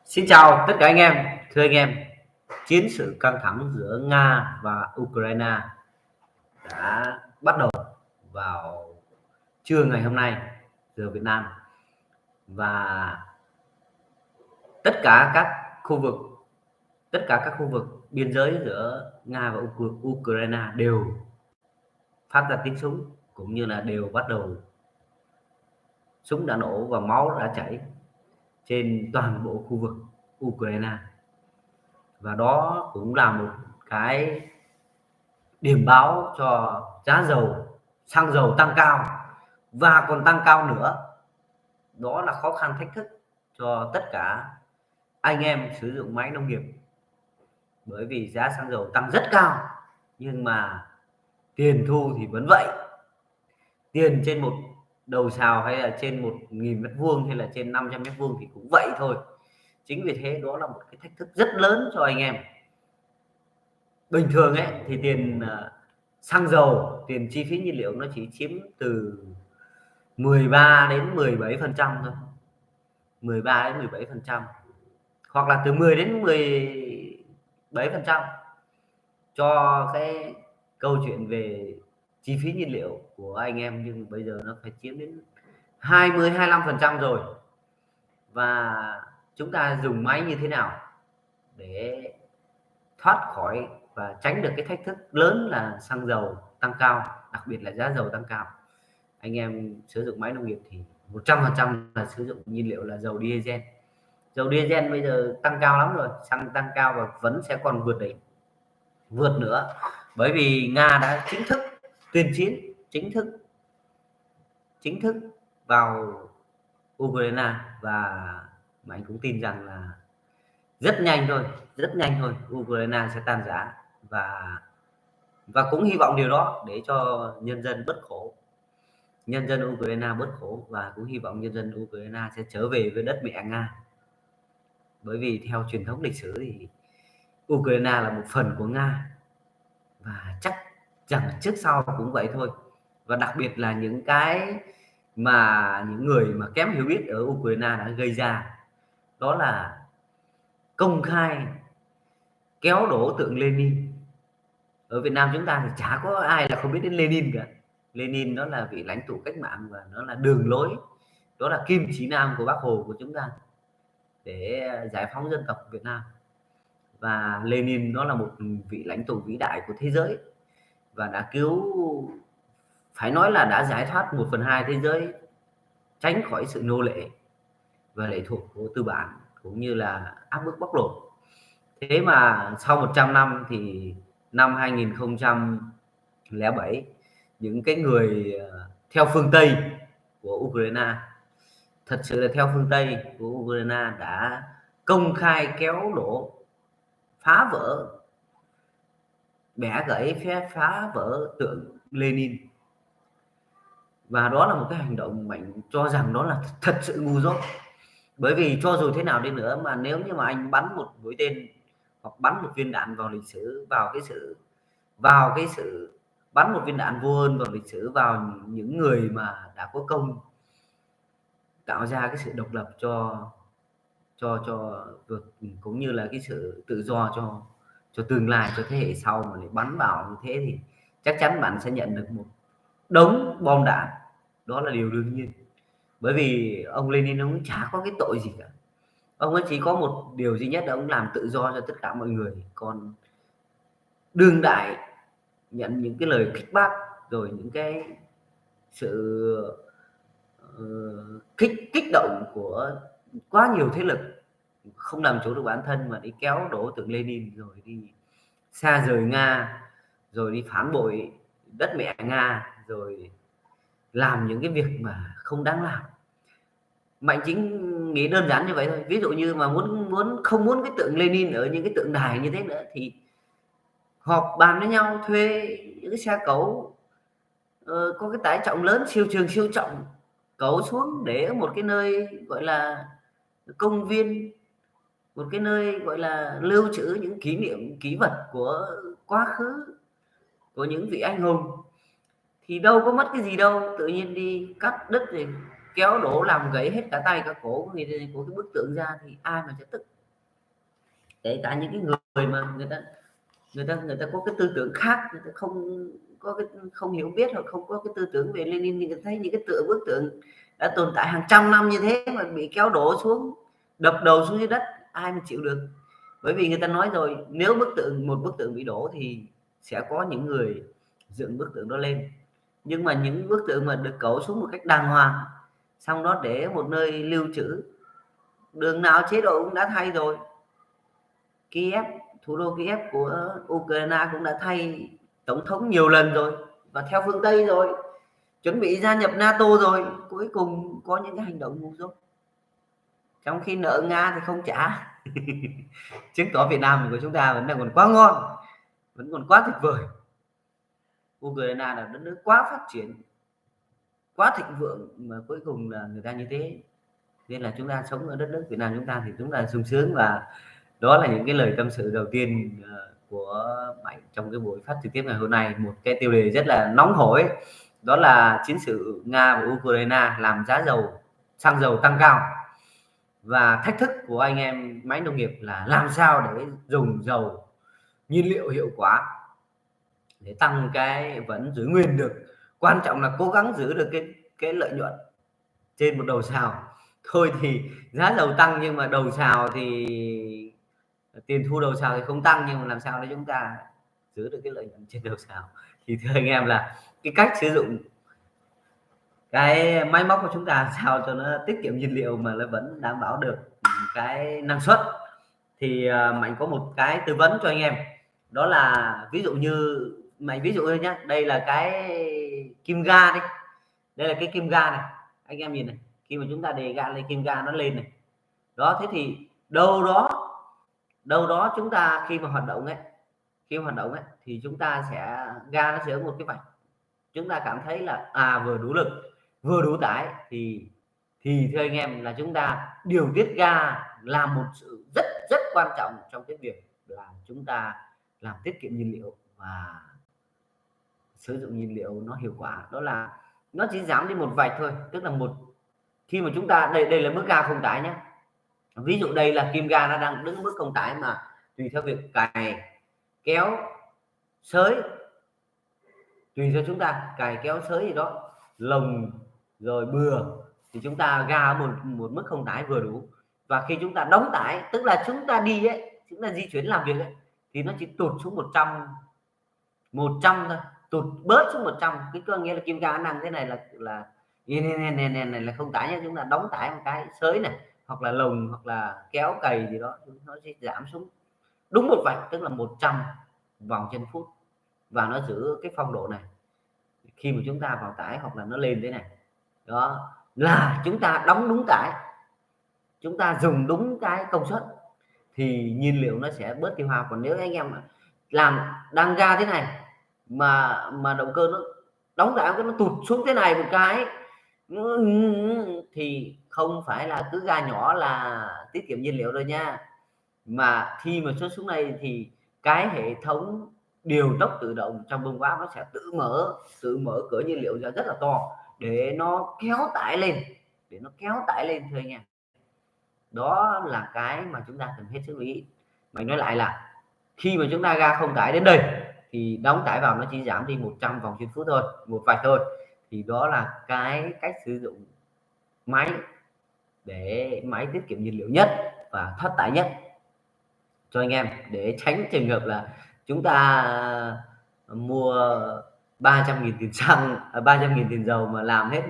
Xin chào tất cả anh em. Thưa anh em, chiến sự căng thẳng giữa Nga và Ukraine đã bắt đầu vào trưa ngày hôm nay giờ Việt Nam, và tất cả các khu vực tất cả các khu vực biên giới giữa Nga và Ukraine đều phát ra tiếng súng, cũng như là đều bắt đầu súng đã nổ và máu đã chảy trên toàn bộ khu vực Ukraine. Và đó cũng là một cái điểm báo cho giá dầu, xăng dầu tăng cao và còn tăng cao nữa. Đó là khó khăn thách thức cho tất cả anh em sử dụng máy nông nghiệp, bởi vì giá xăng dầu tăng rất cao nhưng mà tiền thu thì vẫn vậy. Tiền trên một đầu sào hay là trên 1.000 mét vuông hay là trên 500 mét vuông thì cũng vậy thôi. Chính vì thế đó là một cái thách thức rất lớn cho anh em. Bình thường ấy thì tiền xăng dầu, tiền chi phí nhiên liệu nó chỉ chiếm từ 13 đến 17% thôi. 13 đến 17%, hoặc là từ 10 đến 17% cho cái câu chuyện về chi phí nhiên liệu của anh em, nhưng bây giờ nó phải chiếm đến 20-25% rồi. Và chúng ta dùng máy như thế nào để thoát khỏi và tránh được cái thách thức lớn là xăng dầu tăng cao, đặc biệt là giá dầu tăng cao. Anh em sử dụng máy nông nghiệp thì 100% là sử dụng nhiên liệu là dầu diesel. Dầu diesel bây giờ tăng cao lắm rồi, xăng tăng cao và vẫn sẽ còn vượt đỉnh, vượt nữa, bởi vì Nga đã chính thức tuyên chiến, chính thức vào Ukraine. Và anh cũng tin rằng là rất nhanh thôi Ukraine sẽ tan rã, và cũng hy vọng điều đó để cho nhân dân bớt khổ, nhân dân Ukraine bớt khổ, và cũng hy vọng nhân dân Ukraine sẽ trở về với đất mẹ Nga. Bởi vì theo truyền thống lịch sử thì Ukraine là một phần của Nga, và chắc rằng trước sau cũng vậy thôi. Và đặc biệt là những cái mà những người mà kém hiểu biết ở Ukraine đã gây ra, đó là công khai kéo đổ tượng Lenin. Ở Việt Nam chúng ta thì chả có ai là không biết đến Lenin cả. Lenin đó là vị lãnh tụ cách mạng, và nó là đường lối, đó là kim chỉ nam của Bác Hồ của chúng ta để giải phóng dân tộc Việt Nam. Và Lenin đó là một vị lãnh tụ vĩ đại của thế giới, và đã cứu, phải nói là đã giải thoát 1/2 thế giới tránh khỏi sự nô lệ và lệ thuộc của tư bản, cũng như là áp bức bóc lột. Thế mà sau 100 năm thì năm 2007, những cái người theo phương Tây của Ukraine, thật sự là theo phương Tây của Ukraine, đã công khai kéo đổ, phá vỡ, bẻ gãy, phá vỡ tượng Lenin. Và đó là một cái hành động mạnh cho rằng đó là thật sự ngu dốt. Bởi vì cho dù thế nào đi nữa mà nếu như mà anh bắn một mũi tên hoặc bắn một viên đạn vào lịch sử, vào cái sự bắn một viên đạn vô ơn vào lịch sử, vào những người mà đã có công tạo ra cái sự độc lập cho vực, cũng như là cái sự tự do cho tương lai, cho thế hệ sau, mà để bắn vào như thế thì chắc chắn bạn sẽ nhận được một đống bom đạn. Đó là điều đương nhiên, bởi vì ông Lenin ông chả có cái tội gì cả. Ông ấy chỉ có một điều duy nhất là ông làm tự do cho tất cả mọi người. Còn đương đại nhận những cái lời khích bác, rồi những cái sự kích động của quá nhiều thế lực không làm chủ được bản thân, mà đi kéo đổ tượng Lenin, rồi đi xa rời Nga, rồi đi phản bội đất mẹ Nga, rồi làm những cái việc mà không đáng làm. Mạnh Chính nghĩ đơn giản như vậy thôi. Ví dụ như mà không muốn cái tượng Lenin ở những cái tượng đài như thế nữa thì họp bàn với nhau thuê những cái xe cẩu có cái tải trọng lớn, siêu trường siêu trọng, cẩu xuống để ở một cái nơi gọi là công viên, một cái nơi gọi là lưu trữ những kỷ niệm, kỷ vật của quá khứ, của những vị anh hùng. Thì đâu có mất cái gì đâu, tự nhiên đi cắt đứt rồi kéo đổ làm gãy hết cả tay cả cổ của cái bức tượng ra thì ai mà sẽ tức. kể cả những cái người mà người ta có cái tư tưởng khác, người ta không có cái không hiểu biết hoặc không có cái tư tưởng về Lenin, thì thấy những cái bức tượng đã tồn tại hàng trăm năm như thế mà bị kéo đổ xuống, đập đầu xuống dưới đất, ai mà chịu được. Bởi vì người ta nói rồi, nếu một bức tượng bị đổ thì sẽ có những người dựng bức tượng đó lên, nhưng mà những bức tượng mà được cẩu xuống một cách đàng hoàng, xong đó để một nơi lưu trữ, đường nào chế độ cũng đã thay rồi. Kiev, thủ đô Kiev của Ukraine cũng đã thay tổng thống nhiều lần rồi và theo phương Tây rồi, chuẩn bị gia nhập NATO rồi, cuối cùng có những cái hành động ngu dốt, trong khi nợ Nga thì không trả. Chứng tỏ Việt Nam của chúng ta vẫn đang còn quá ngon, vẫn còn quá tuyệt vời. Ukraine là đất nước quá phát triển, quá thịnh vượng mà cuối cùng là người ta như thế. Nên là chúng ta sống ở đất nước Việt Nam chúng ta thì chúng ta sung sướng. Và đó là những cái lời tâm sự đầu tiên của Mạnh trong cái buổi phát trực tiếp ngày hôm nay. Một cái tiêu đề rất là nóng hổi, đó là chiến sự Nga và Ukraine làm giá xăng dầu tăng cao, và thách thức của anh em máy nông nghiệp là làm sao để dùng dầu nhiên liệu hiệu quả để tăng cái vẫn giữ nguyên được, quan trọng là cố gắng giữ được cái lợi nhuận trên một đầu sào. Thôi thì giá dầu tăng nhưng mà đầu sào thì tiền thu đầu sào thì không tăng, nhưng mà làm sao để chúng ta giữ được cái lợi nhuận trên đầu sào. Thì thưa anh em là cái cách sử dụng cái máy móc của chúng ta sao cho nó tiết kiệm nhiên liệu mà nó vẫn đảm bảo được cái năng suất. Thì Mạnh có một cái tư vấn cho anh em, đó là ví dụ như Mạnh ví dụ thôi nhá, đây là cái kim ga đi, đây là cái kim ga này, anh em nhìn này, khi mà chúng ta đề ga lên kim ga nó lên này, đó, thế thì đâu đó chúng ta khi mà hoạt động ấy, thì chúng ta sẽ ga nó sẽ có một cái vạch, chúng ta cảm thấy là vừa đủ lực vừa đủ tải, thì thưa anh em là chúng ta điều tiết ga là một sự rất rất quan trọng trong cái việc là chúng ta làm tiết kiệm nhiên liệu và sử dụng nhiên liệu nó hiệu quả. Đó là nó chỉ giảm đi một vạch thôi, tức là khi mà chúng ta đây là mức ga không tải nhé, ví dụ đây là kim ga nó đang đứng mức không tải, mà tùy theo việc cài kéo sới, tùy theo chúng ta cài kéo sới gì đó, lồng rồi bừa, thì chúng ta ga một mức không tải vừa đủ. Và khi chúng ta đóng tải, tức là chúng ta đi ấy, chúng ta di chuyển làm việc ấy, thì nó chỉ tụt xuống 100 thôi, tụt bớt xuống 100. Cái có nghĩa là kim ga năng thế này là này là không tải nhé, chúng ta đóng tải một cái sới này hoặc là lồng hoặc là kéo cày gì đó, nó sẽ giảm xuống đúng một vạch, tức là 100 vòng trên phút, và nó giữ cái phong độ này. Khi mà chúng ta vào tải hoặc là nó lên thế này, đó là chúng ta đóng đúng tải, chúng ta dùng đúng cái công suất thì nhiên liệu nó sẽ bớt tiêu hao. Còn nếu anh em làm đang ga thế này mà động cơ nó đóng tải cái nó tụt xuống thế này một cái, thì không phải là cứ ga nhỏ là tiết kiệm nhiên liệu đâu nha, mà khi mà xuất xuống này thì cái hệ thống điều tốc tự động trong bơm valve nó sẽ tự mở cửa nhiên liệu ra rất là to để nó kéo tải lên, thưa anh em. Đó là cái mà chúng ta cần hết sức lưu ý. Mình nói lại là khi mà chúng ta ga không tải đến đây thì đóng tải vào nó chỉ giảm đi 100 vòng trên phút thôi, một vạch thôi. Thì đó là cái cách sử dụng máy để máy tiết kiệm nhiên liệu nhất và thoát tải nhất cho anh em, để tránh trường hợp là chúng ta mua 300.000 tiền xăng, 300.000 tiền dầu mà làm hết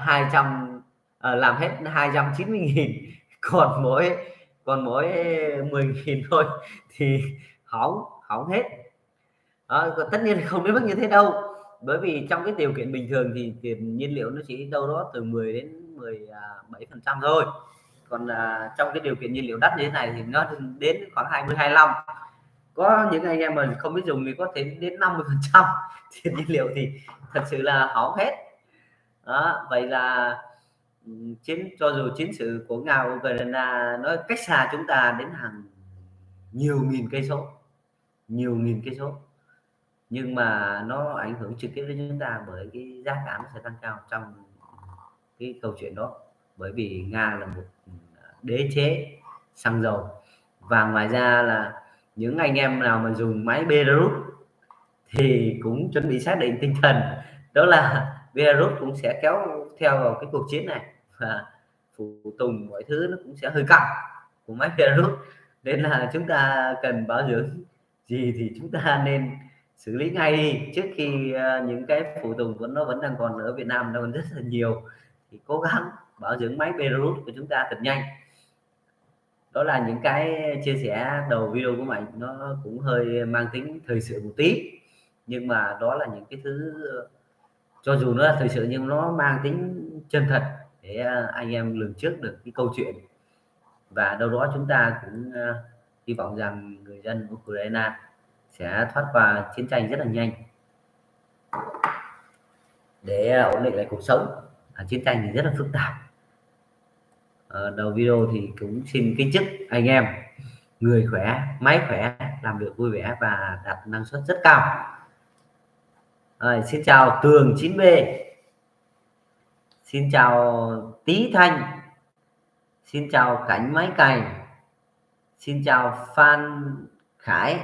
200, làm hết 290.000, còn mỗi 10.000 thôi thì hỏng hết. Đó, tất nhiên không đến mức như thế đâu, bởi vì trong cái điều kiện bình thường thì tiền nhiên liệu nó chỉ đâu đó từ 10 đến 17% thôi. Còn trong cái điều kiện nhiên liệu đắt như thế này thì nó đến khoảng 20-25. Có những anh em mình không biết dùng thì có thể đến 50% tiền nhiên liệu, thì thật sự là hỏng hết. Đó, vậy là cho dù chiến sự của Nga và Ukraine nó cách xa chúng ta đến hàng nhiều nghìn cây số, nhưng mà nó ảnh hưởng trực tiếp đến chúng ta bởi cái giá cả nó sẽ tăng cao trong cái câu chuyện đó. Bởi vì Nga là một đế chế xăng dầu, Và ngoài ra là những anh em nào mà dùng máy Belarus thì cũng chuẩn bị xác định tinh thần, đó là Belarus cũng sẽ kéo theo vào cái cuộc chiến này, và phụ tùng mọi thứ nó cũng sẽ hơi căng của máy Belarus, nên là chúng ta cần bảo dưỡng gì thì chúng ta nên xử lý ngay đi trước khi những cái phụ tùng nó vẫn đang còn ở Việt Nam, nó còn rất là nhiều, thì cố gắng bảo dưỡng máy Belarus của chúng ta thật nhanh. Đó là những cái chia sẻ đầu video của mình, nó cũng hơi mang tính thời sự một tí, nhưng mà đó là những cái thứ cho dù nó là thời sự nhưng nó mang tính chân thật để anh em lường trước được cái câu chuyện, và đâu đó chúng ta cũng hy vọng rằng người dân Ukraine sẽ thoát qua chiến tranh rất là nhanh để ổn định lại cuộc sống. Chiến tranh thì rất là phức tạp. Đầu video thì cũng xin kính chúc anh em người khỏe, máy khỏe, làm việc vui vẻ và đạt năng suất rất cao. Xin chào Tường 9B, xin chào Tý Thanh, xin chào Cảnh Máy Cày, xin chào Phan Khải.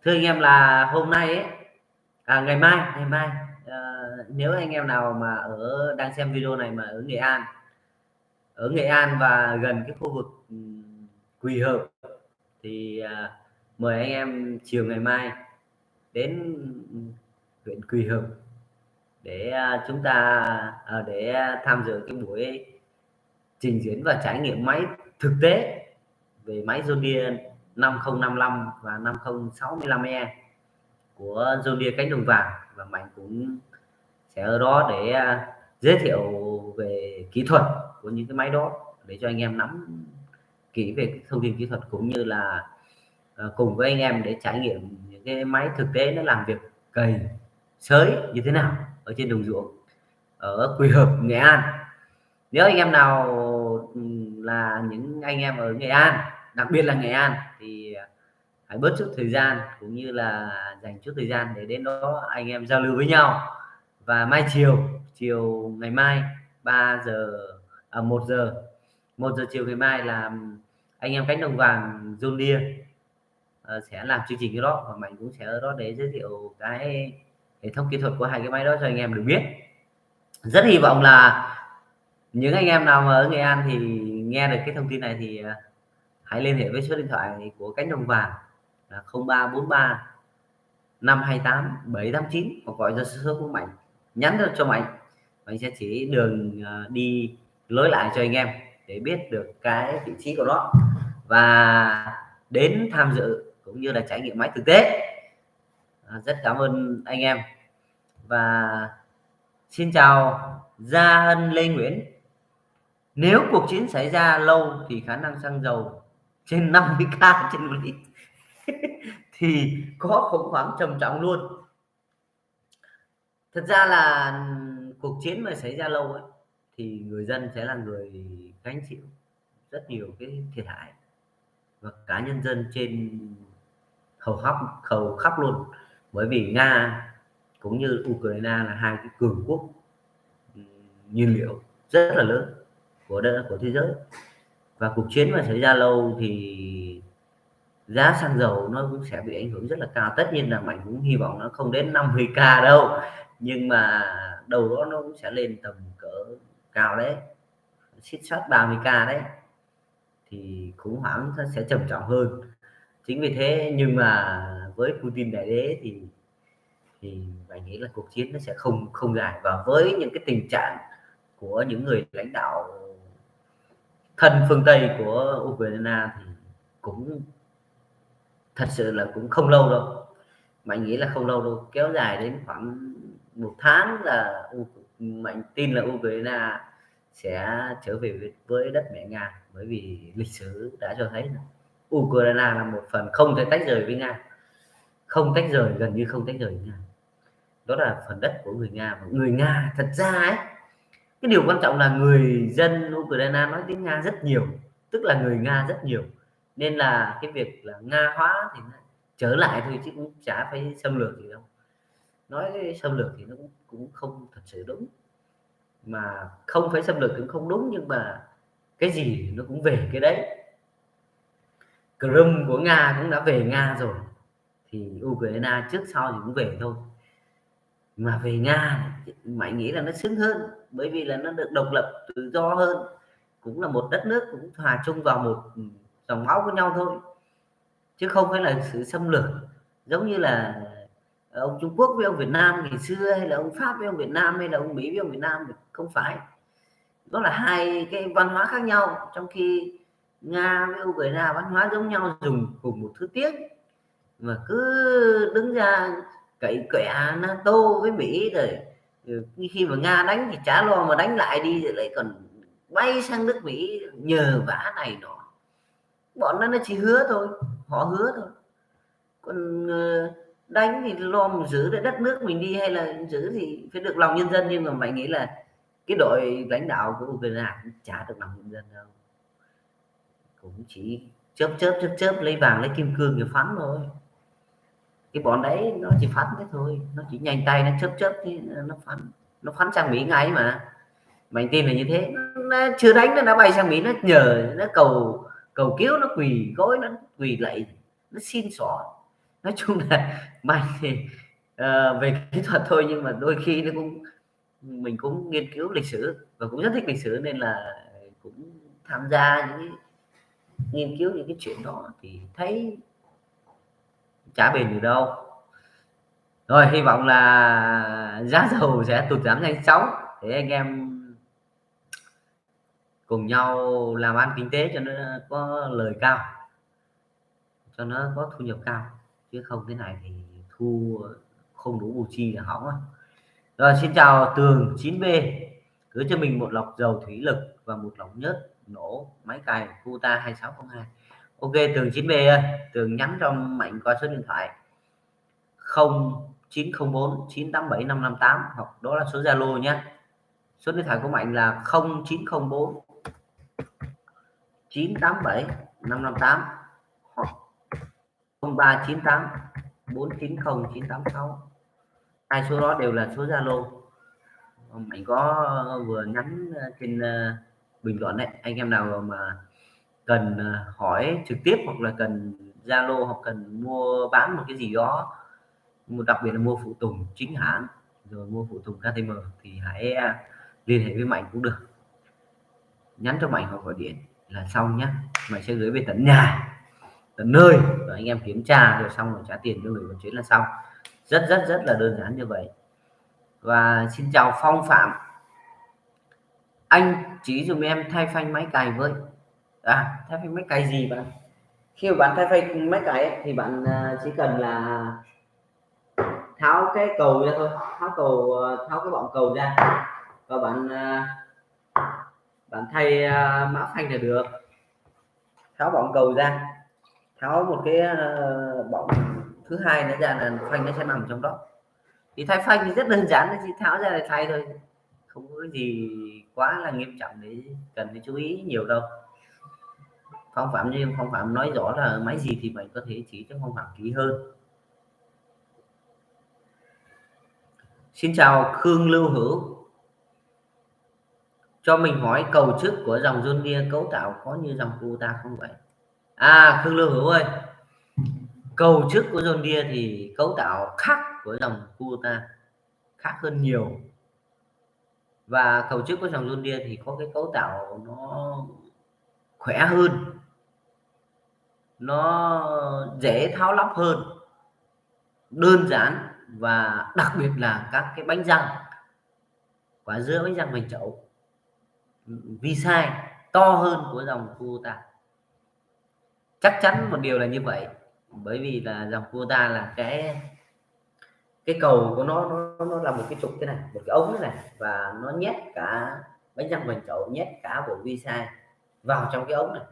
Thưa anh em là hôm nay ấy, ngày mai nếu anh em nào mà đang xem video này mà ở Nghệ An và gần cái khu vực Quỳ Hợp thì mời anh em chiều ngày mai đến huyện Quỳ Hợp để chúng ta để tham dự cái buổi trình diễn và trải nghiệm máy thực tế về máy John Deere 5055 và 5065E của John Deere cánh đồng vàng, và Mạnh cũng sẽ ở đó để giới thiệu về kỹ thuật của những cái máy đó để cho anh em nắm kỹ về thông tin kỹ thuật, cũng như là cùng với anh em để trải nghiệm những cái máy thực tế nó làm việc cày xới như thế nào ở trên đồng ruộng ở Quỳ Hợp, Nghệ An. Nếu anh em nào là những anh em ở Nghệ An, đặc biệt là Nghệ An, thì hãy bớt chút thời gian cũng như là dành chút thời gian để đến đó anh em giao lưu với nhau. Và mai chiều ngày mai 1 giờ chiều ngày mai là anh em cánh đồng vàng John Deere sẽ làm chương trình cái đó, và Mạnh cũng sẽ ở đó để giới thiệu cái hệ thống kỹ thuật của hai cái máy đó cho anh em được biết. Rất hy vọng là những anh em nào mà ở Nghệ An thì nghe được cái thông tin này thì hãy liên hệ với số điện thoại của cánh đồng vàng là 0343 528 789 hoặc gọi ra số của Mạnh, nhắn cho Mạnh sẽ chỉ đường đi lối lại cho anh em để biết được cái vị trí của nó và đến tham dự cũng như là trải nghiệm máy thực tế. Rất cảm ơn anh em và xin chào Gia Hân Lê Nguyễn. Nếu cuộc chiến xảy ra lâu thì khả năng xăng dầu trên 50k trên 1 lít thì có khủng hoảng trầm trọng luôn. Thật ra là cuộc chiến mà xảy ra lâu ấy thì người dân sẽ là người gánh chịu rất nhiều cái thiệt hại, và cả nhân dân trên hầu khắp luôn, bởi vì Nga cũng như Ukraine là hai cái cường quốc nhiên liệu rất là lớn của thế giới, và cuộc chiến mà xảy ra lâu thì giá xăng dầu nó cũng sẽ bị ảnh hưởng rất là cao. Tất nhiên là Mạnh cũng hy vọng nó không đến 50k đâu, nhưng mà đâu đó nó cũng sẽ lên tầm cỡ cao đấy, xít soát 30k đấy, thì khủng hoảng nó sẽ trầm trọng hơn. Chính vì thế nhưng mà với Putin đại đế thì Mạnh nghĩ là cuộc chiến nó sẽ không dài, và với những cái tình trạng của những người lãnh đạo thân phương Tây của Ukraine thì cũng thật sự là cũng không lâu đâu. Mạnh nghĩ là không lâu đâu, kéo dài đến khoảng 1 tháng là Mạnh tin là Ukraine sẽ trở về với đất mẹ Nga, bởi vì lịch sử đã cho thấy là Ukraine là một phần không thể tách rời với Nga, không tách rời, gần như không tách rời với Nga. Đó là phần đất của người Nga, và người Nga thật ra ấy, cái điều quan trọng là người dân Ukraine nói tiếng Nga rất nhiều, tức là người Nga rất nhiều, nên là cái việc là Nga hóa thì trở lại thôi chứ cũng chả phải xâm lược gì đâu. Nói cái xâm lược thì nó cũng không thật sự đúng, mà không phải xâm lược cũng không đúng, nhưng mà cái gì nó cũng về cái đấy. Crimea của Nga cũng đã về Nga rồi, thì Ukraine trước sau thì cũng về thôi. Mà về Nga Mạnh nghĩ là nó sướng hơn, bởi vì là nó được độc lập tự do hơn, cũng là một đất nước cũng hòa chung vào một dòng máu của nhau thôi, chứ không phải là sự xâm lược giống như là ông Trung Quốc với ông Việt Nam ngày xưa, hay là ông Pháp với ông Việt Nam, hay là ông Mỹ với ông Việt Nam. Không phải, đó là hai cái văn hóa khác nhau, trong khi Nga với Ukraine văn hóa giống nhau, dùng cùng một thứ tiếng, mà cứ đứng ra cậy quẹ NATO với Mỹ, rồi khi mà Nga đánh thì chả lo mà đánh lại đi, rồi lại còn bay sang nước Mỹ nhờ vả này nọ. Bọn nó chỉ hứa thôi, họ hứa thôi, còn đánh thì lo mà giữ được đất nước mình đi, hay là giữ thì phải được lòng nhân dân. Nhưng mà mày nghĩ là cái đội lãnh đạo của Ukraine cũng chả được lòng nhân dân đâu, cũng chỉ chớp lấy vàng lấy kim cương để phán thôi. Cái bọn đấy nó chỉ phán thế thôi, nó chỉ nhanh tay, nó chớp thì nó phán sang Mỹ ngay mà. Mày tin là như thế, nó chưa đánh nó đã bay sang Mỹ, nó nhờ, nó cầu cầu cứu, nó quỳ gối, nó quỳ lạy, nó xin xỏ. Nói chung là mày thì về kỹ thuật thôi, nhưng mà đôi khi nó cũng, mình cũng nghiên cứu lịch sử và cũng rất thích lịch sử, nên là cũng tham gia những cái nghiên cứu những cái chuyện đó, thì thấy chả bền được đâu. Rồi, hy vọng là giá dầu sẽ tụt giảm nhanh chóng để anh em cùng nhau làm ăn kinh tế cho nó có lời cao, cho nó có thu nhập cao, chứ không thế này thì thu không đủ bù chi là hỏng á. Rồi, xin chào Tường 9B, gửi cho mình một lọc dầu thủy lực và một lọc nhớt nổ máy cày Kuta 2602. Ok Tường 9B ơi, Tường nhắn cho Mạnh qua số điện thoại 0904 987 558, hoặc đó là số Zalo nhé. Số điện thoại của Mạnh là 0904 987 558 hoặc 0398 490 986. Hai số đó đều là số Zalo. Mạnh có vừa nhắn trên bình luận đấy, anh em nào mà cần hỏi trực tiếp, hoặc là cần Zalo, hoặc cần mua bán một cái gì đó, đặc biệt là mua phụ tùng chính hãng, rồi mua phụ tùng KTM, thì hãy liên hệ với Mạnh cũng được. Nhắn cho Mạnh hoặc gọi điện là xong nhé. Mạnh sẽ gửi về tận nhà, tận nơi, rồi anh em kiểm tra rồi xong rồi trả tiền cho người vận chuyển là xong. Rất là đơn giản như vậy. Và xin chào Phong Phạm, anh chỉ dùm em thay phanh máy cày với. Thay phanh máy cày gì bạn? Khi mà bạn thay phanh máy cày ấy, thì bạn chỉ cần là tháo cái cầu ra thôi, tháo cái bọng cầu ra, và bạn thay mã phanh là được. Tháo bọng cầu ra, tháo một cái bọng thứ hai nữa ra là phanh nó sẽ nằm trong đó. Thì thay phanh thì rất đơn giản, chỉ tháo ra là thay thôi, không có cái gì quá là nghiêm trọng để cần phải chú ý nhiều đâu. Phong Phạm như Phong Phạm nói rõ là máy gì thì mình có thể chỉ cho Phong Phạm kỹ hơn. Xin chào Khương Lưu Hữu, cho mình hỏi cầu trước của dòng John Deere cấu tạo có như dòng Kubota không vậy? Khương Lưu Hữu ơi, cầu trước của John Deere thì cấu tạo khác của dòng Kubota, khác hơn nhiều. Và cầu trước của dòng John Deere thì có cái cấu tạo nó khỏe hơn, nó dễ tháo lắp hơn, đơn giản, và đặc biệt là các cái bánh răng, quả giữa bánh răng vành chậu vi sai to hơn của dòng Kubota. Chắc chắn một điều là như vậy, bởi vì là dòng Kubota là cái cầu của nó là một cái trục thế này, một cái ống thế này, và nó nhét cả bánh răng vành chậu, nhét cả bộ vi sai vào trong cái ống này,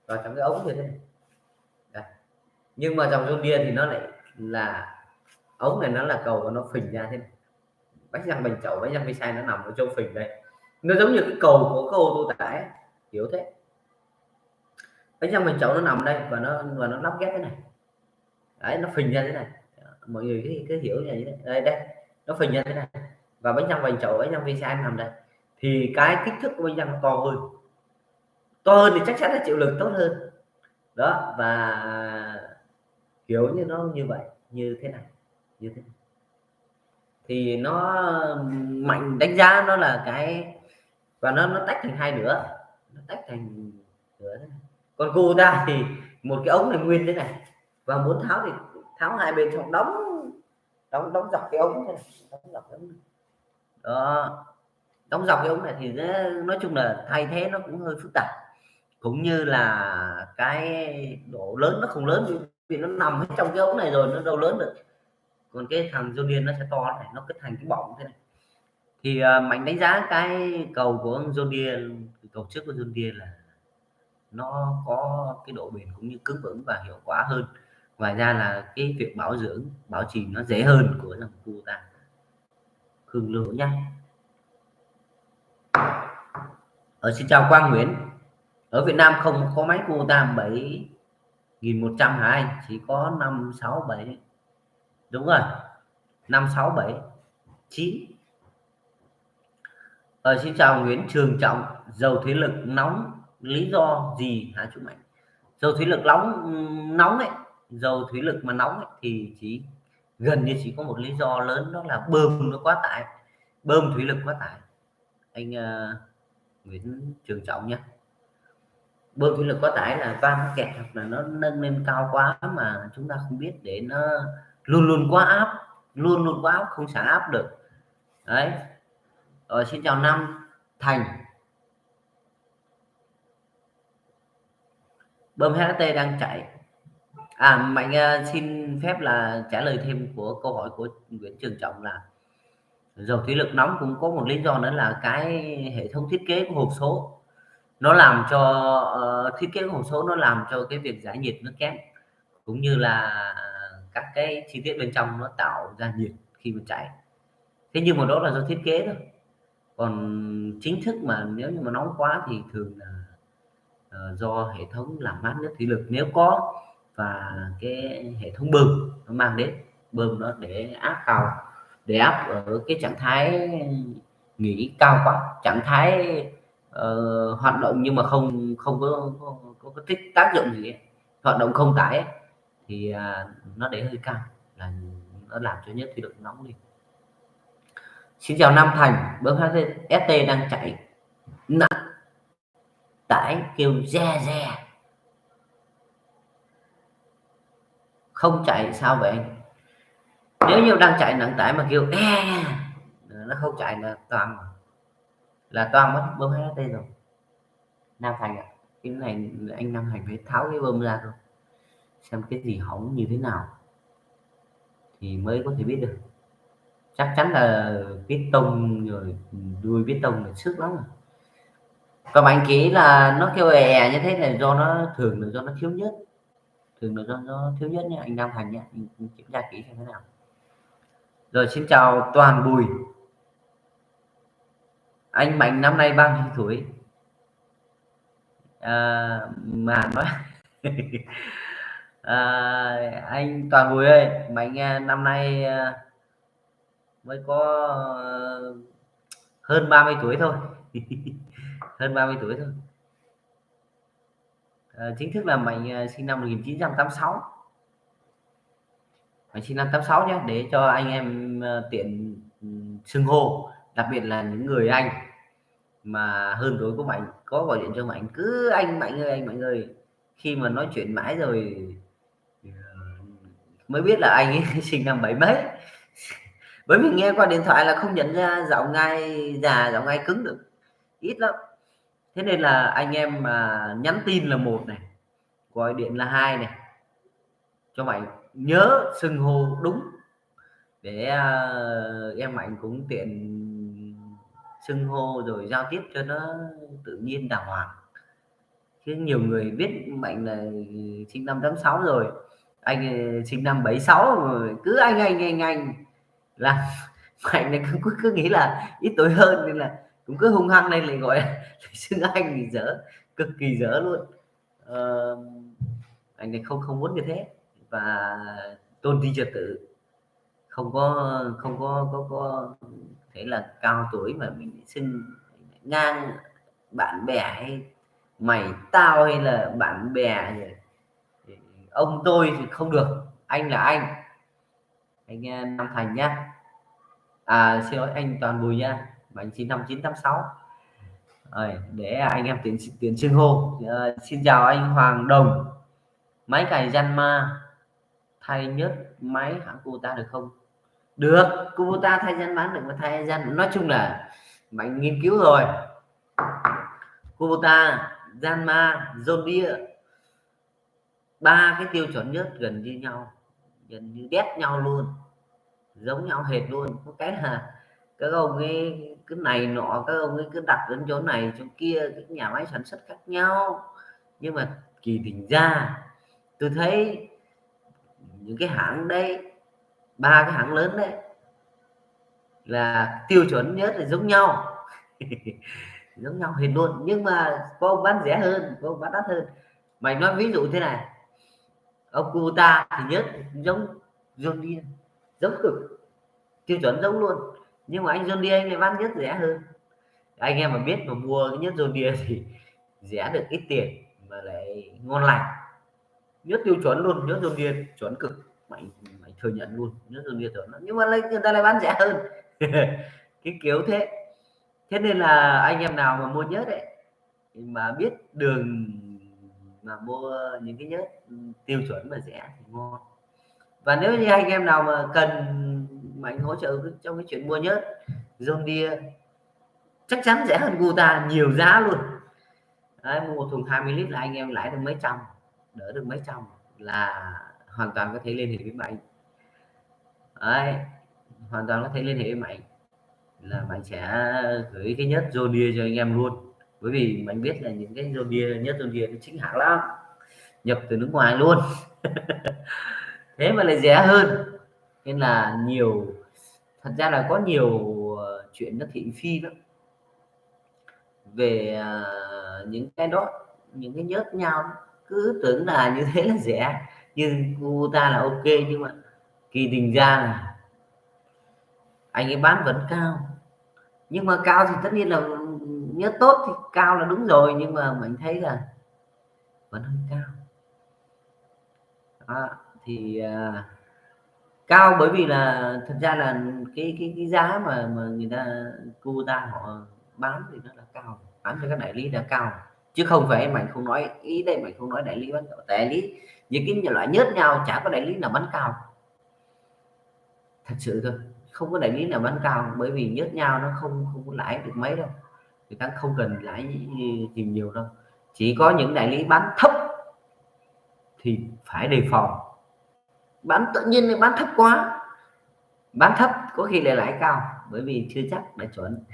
vào trong cái ống như thế này. Đây. Nhưng mà dòng John Deere thì nó lại là ống này, nó là cầu và nó phình ra thế này, bánh răng vành chậu, bánh răng vi sai nó nằm ở chỗ phình đây, nó giống như cái cầu của cái ô tô tải, hiểu thế. Bánh răng vành chậu nó nằm đây và nó lắp ghép thế này, đấy, nó phình ra thế này, mọi người cứ hiểu như thế này. Đây nó phình ra thế này, và bánh răng vành chậu, bánh răng vi sai nằm đây, thì cái kích thước của bánh răng nó to hơn, to hơn thì chắc chắn là chịu lực tốt hơn đó. Và kiểu như nó như vậy, như thế này, như thế này thì nó Mạnh đánh giá nó là cái, và nó tách thành hai nửa, nó tách thành nửa thế này. Còn cô ta thì một cái ống này nguyên thế này, và muốn tháo thì tháo hai bên, xong đóng dọc cái ống thế này, đóng dọc cái ống này. Đó, đóng dọc cái ống này thì nói chung là thay thế nó cũng hơi phức tạp, cũng như là cái độ lớn nó không lớn, vì nó nằm hết trong cái ống này rồi, nó đâu lớn được. Còn cái thằng Zodiac nó sẽ to này, nó cứ thành cái bọng thế này. Thì Mạnh đánh giá cái cầu của Zodiac, cầu trước của Zodiac là nó có cái độ bền cũng như cứng vững và hiệu quả hơn. Ngoài ra là cái việc bảo dưỡng, bảo trì nó dễ hơn của thằng Kubota. Khương Lưu nhá. Xin chào Quang Nguyễn. Ở Việt Nam không có máy Kubota 7100 hả anh? Chỉ có 567. Đúng rồi. 567 9. Xin chào Nguyễn Trường Trọng. Dầu thủy lực nóng lý do gì hả chú Mạnh? Dầu thủy lực nóng ấy, dầu thủy lực mà nóng ấy, thì gần như chỉ có một lý do lớn, đó là bơm nó quá tải, bơm thủy lực quá tải. Anh Nguyễn Trường Trọng nhé. Bơm thủy lực quá tải là van nó kẹt, hoặc là nó nâng lên cao quá mà chúng ta không biết, để nó luôn luôn quá áp, không xả áp được đấy. Xin chào Nam Thành. Bơm HT đang chạy. Mạnh xin phép là trả lời thêm của câu hỏi của Nguyễn Trường Trọng là dầu thủy lực nóng cũng có một lý do nữa là cái hệ thống thiết kế của hộp số, nó làm cho thiết kế của hộp số nó làm cho cái việc giải nhiệt nó kém, cũng như là các cái chi tiết bên trong nó tạo ra nhiệt khi mà chạy. Thế nhưng mà đó là do thiết kế thôi, còn chính thức mà nếu như mà nóng quá thì thường là do hệ thống làm mát nước thủy lực nếu có, và cái hệ thống bơm nó mang đến, bơm nó để áp ở cái trạng thái nghỉ cao quá, trạng thái hoạt động nhưng mà không không có tích tác dụng gì ấy. Hoạt động không tải ấy, thì nó để hơi cao, là nó làm cho nhất thủy lực nóng lên. Xin chào Nam Thành. Bơm HT đang chạy nặng tải kêu re re, không chạy sao vậy anh? Nếu như đang chạy nặng tải mà kêu nó không chạy là toang mất bơm HT rồi. Nam Thành ạ, cái này anh Nam Thành phải tháo cái bơm ra thôi, xem cái gì hỏng như thế nào thì mới có thể biết được. Chắc chắn là piston rồi, đuôi piston là sức lắm rồi. Còn anh nghĩ là nó kêu như thế này do nó thường là do nó thiếu nhất, thường là do nó thiếu nhất nhé anh Nam Thành nhé, anh kiểm tra kỹ xem thế nào. Rồi xin chào Toàn Bùi. Anh Mạnh năm nay bao nhiêu tuổi? Mà nói anh Toàn Bùi ơi, Mạnh năm nay mới có hơn 30 tuổi thôi. Hơn 30 tuổi thôi. Chính thức là Mạnh sinh năm 1986. Mạnh sinh năm 86 nhé, để cho anh em tiện xưng hô, đặc biệt là những người anh mà hơn tuổi của Mạnh có gọi điện cho Mạnh cứ anh Mạnh ơi, khi mà nói chuyện mãi rồi mới biết là anh ấy sinh năm bảy mấy. Bởi vì nghe qua điện thoại là không nhận ra giọng ai già giọng ai cứng được, ít lắm. Thế nên là anh em mà nhắn tin là một này, gọi điện là hai này, cho Mạnh nhớ xưng hô đúng để em Mạnh cũng tiện xưng hô rồi giao tiếp cho nó tự nhiên đàng hoàng. Chứ nhiều người biết Mạnh là sinh năm 86 rồi, anh sinh năm 76 rồi cứ anh là Mạnh này cứ nghĩ là ít tuổi hơn, nên là cũng cứ hung hăng lên lại gọi xưng anh thì dở, cực kỳ dở luôn. Anh này không muốn như thế, và tôn ti trật tự, không có thể là cao tuổi mà mình xưng ngang bạn bè hay mày tao hay là bạn bè thì ông tôi thì không được, anh là anh Nam Thành nhá, xin lỗi anh Toàn Bùi nha, bạn 95986. Rồi, để anh em tiền xưng hô. Xin chào anh Hoàng Đồng, máy cày Janma thay nhớt máy hãng Kubota được không? Được, Kubota thay Jan bán được mà thay Jan, nói chung là mạnh nghiên cứu rồi. Kubota, Janma, John Deere, ba cái tiêu chuẩn nhớt gần như nhau, gần như đét nhau luôn, giống nhau hệt luôn. Có cái là các ông ấy cứ này nọ, các ông ấy cứ đặt đến chỗ này chỗ kia, cái nhà máy sản xuất khác nhau, nhưng mà kỳ thực ra tôi thấy những cái hãng đấy, ba cái hãng lớn đấy là tiêu chuẩn nhớt là giống nhau. Giống nhau hệt luôn, nhưng mà có ông bán rẻ hơn, có ông bán đắt hơn. Mày nói ví dụ thế này, ông Kubota thì nhớt giống John Deere, giống cực, tiêu chuẩn giống luôn, nhưng mà anh John Deere anh lại bán nhớt rẻ hơn. Anh em mà biết mà mua cái nhớt John Deere thì rẻ được ít tiền mà lại ngon lành, nhớt tiêu chuẩn luôn, nhớt John Deere chuẩn cực, mày mày thừa nhận luôn, nhớt John Deere chuẩn, nhưng mà người ta lại bán rẻ hơn. Cái kiểu thế. Thế nên là anh em nào mà mua nhớt ấy mà biết đường mà mua những cái nhớt tiêu chuẩn mà rẻ thì ngon. Và nếu như anh em nào mà cần Mạnh hỗ trợ trong cái chuyện mua nhớt John Deere chắc chắn rẻ hơn Kubota nhiều giá luôn. Đấy, mua một thùng 20 lít là anh em lãi được mấy trăm, đỡ được mấy trăm, là hoàn toàn có thể liên hệ với Mạnh. Đấy, hoàn toàn có thể liên hệ với Mạnh là Mạnh sẽ gửi cái nhớt John Deere cho anh em luôn, bởi vì Mạnh biết là những cái John Deere, nhớt John Deere nó chính hãng lắm, nhập từ nước ngoài luôn. Thế mà lại rẻ hơn, nên là nhiều, thật ra là có nhiều chuyện nó thị phi lắm về những cái đó, những cái nhớt nhau cứ tưởng là như thế là rẻ, như Kubota là ok, nhưng mà kỳ tình ra là anh ấy bán vẫn cao. Nhưng mà cao thì tất nhiên là nhớt tốt thì cao là đúng rồi, nhưng mà mình thấy là vẫn hơi cao. Đó, thì cao bởi vì là thật ra là cái giá mà người ta Kubota họ bán thì nó là cao, bán cho các đại lý đã cao, chứ không phải Mạnh không nói ý đây, Mạnh không nói đại lý bán cao, đại lý những cái loại nhớt nhau chả có đại lý nào bán cao, thật sự thôi, không có đại lý nào bán cao, bởi vì nhớt nhau nó không có lãi được mấy đâu, người ta không cần lãi gì nhiều đâu, chỉ có những đại lý bán thấp thì phải đề phòng, bán tự nhiên lại bán thấp quá, bán thấp có khi lại lãi cao bởi vì chưa chắc đã chuẩn.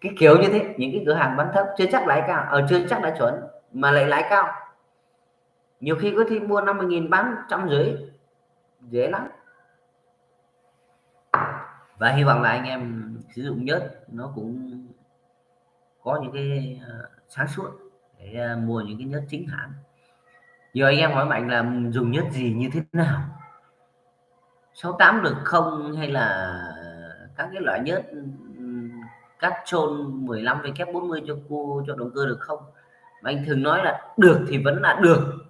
Cái kiểu như thế, những cái cửa hàng bán thấp chưa chắc lãi cao, chưa chắc đã chuẩn mà lại lãi cao, nhiều khi có khi mua 50.000 bán 150, dễ lắm. Và hy vọng là anh em sử dụng nhớt nó cũng có những cái sáng suốt để mua những cái nhớt chính hãng. Nhiều anh em hỏi Mạnh là dùng nhớt gì như thế nào, 68 được không, hay là các cái loại nhớt Castrol 15 W40 cho động cơ được không? Mà anh thường nói là được thì vẫn là được,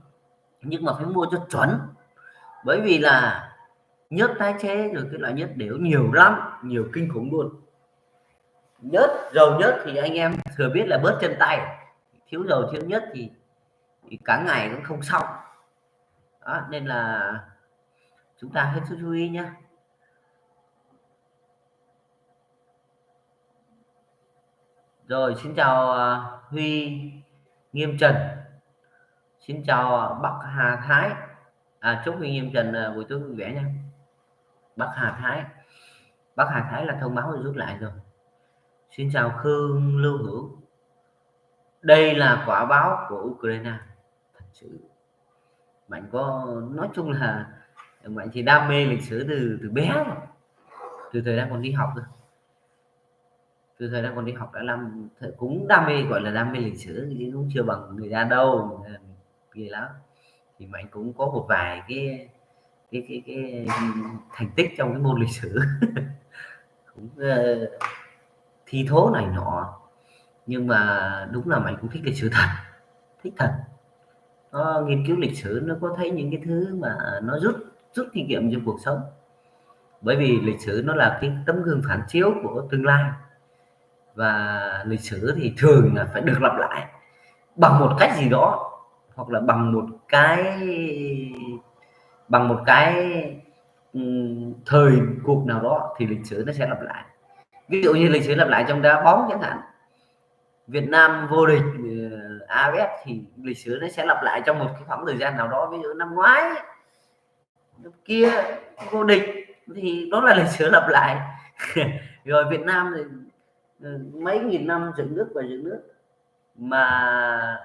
nhưng mà phải mua cho chuẩn, bởi vì là nhớt tái chế rồi cái loại nhớt đều nhiều lắm, nhiều kinh khủng luôn. Nhớt dầu nhớt thì anh em thừa biết là bớt chân tay, thiếu dầu thiếu nhớt thì cả ngày cũng không xong. Đó, nên là chúng ta hết sức chú ý nhé. Rồi, xin chào Huy Nghiêm Trần, xin chào Bắc Hà Thái, chúc Huy Nghiêm Trần buổi tối vui vẻ nha. Bắc Hà Thái, Bắc Hà Thái là thông báo rút lại rồi. Xin chào Khương Lưu Hữu, đây là quả báo của Ukraine. Thật sự Mạnh có, nói chung là Mạnh thì đam mê lịch sử từ bé rồi, từ thời đang còn đi học rồi, từ thời đang còn đi học đã làm, cũng đam mê, gọi là đam mê lịch sử chứ cũng chưa bằng người ta đâu, ghê lắm. Thì Mạnh cũng có một vài cái thành tích trong cái môn lịch sử. Cũng thi thố này nọ, Nhưng mà đúng là Mạnh cũng thích lịch sử thật, thích thật. Nó nghiên cứu lịch sử, nó có thấy những cái thứ mà nó rút rút kinh nghiệm trong cuộc sống. Bởi vì lịch sử nó là cái tấm gương phản chiếu của tương lai, và lịch sử thì thường là phải được lặp lại bằng một cách gì đó, hoặc là bằng một cái thời cuộc nào đó thì lịch sử nó sẽ lặp lại. Ví dụ như lịch sử lặp lại trong đá bóng chẳng hạn, Việt Nam vô địch AFF thì lịch sử nó sẽ lặp lại trong một cái khoảng thời gian nào đó, ví dụ năm ngoái, năm kia vô địch, thì đó là lịch sử lặp lại. Rồi Việt Nam thì mấy nghìn năm dựng nước và dựng nước, mà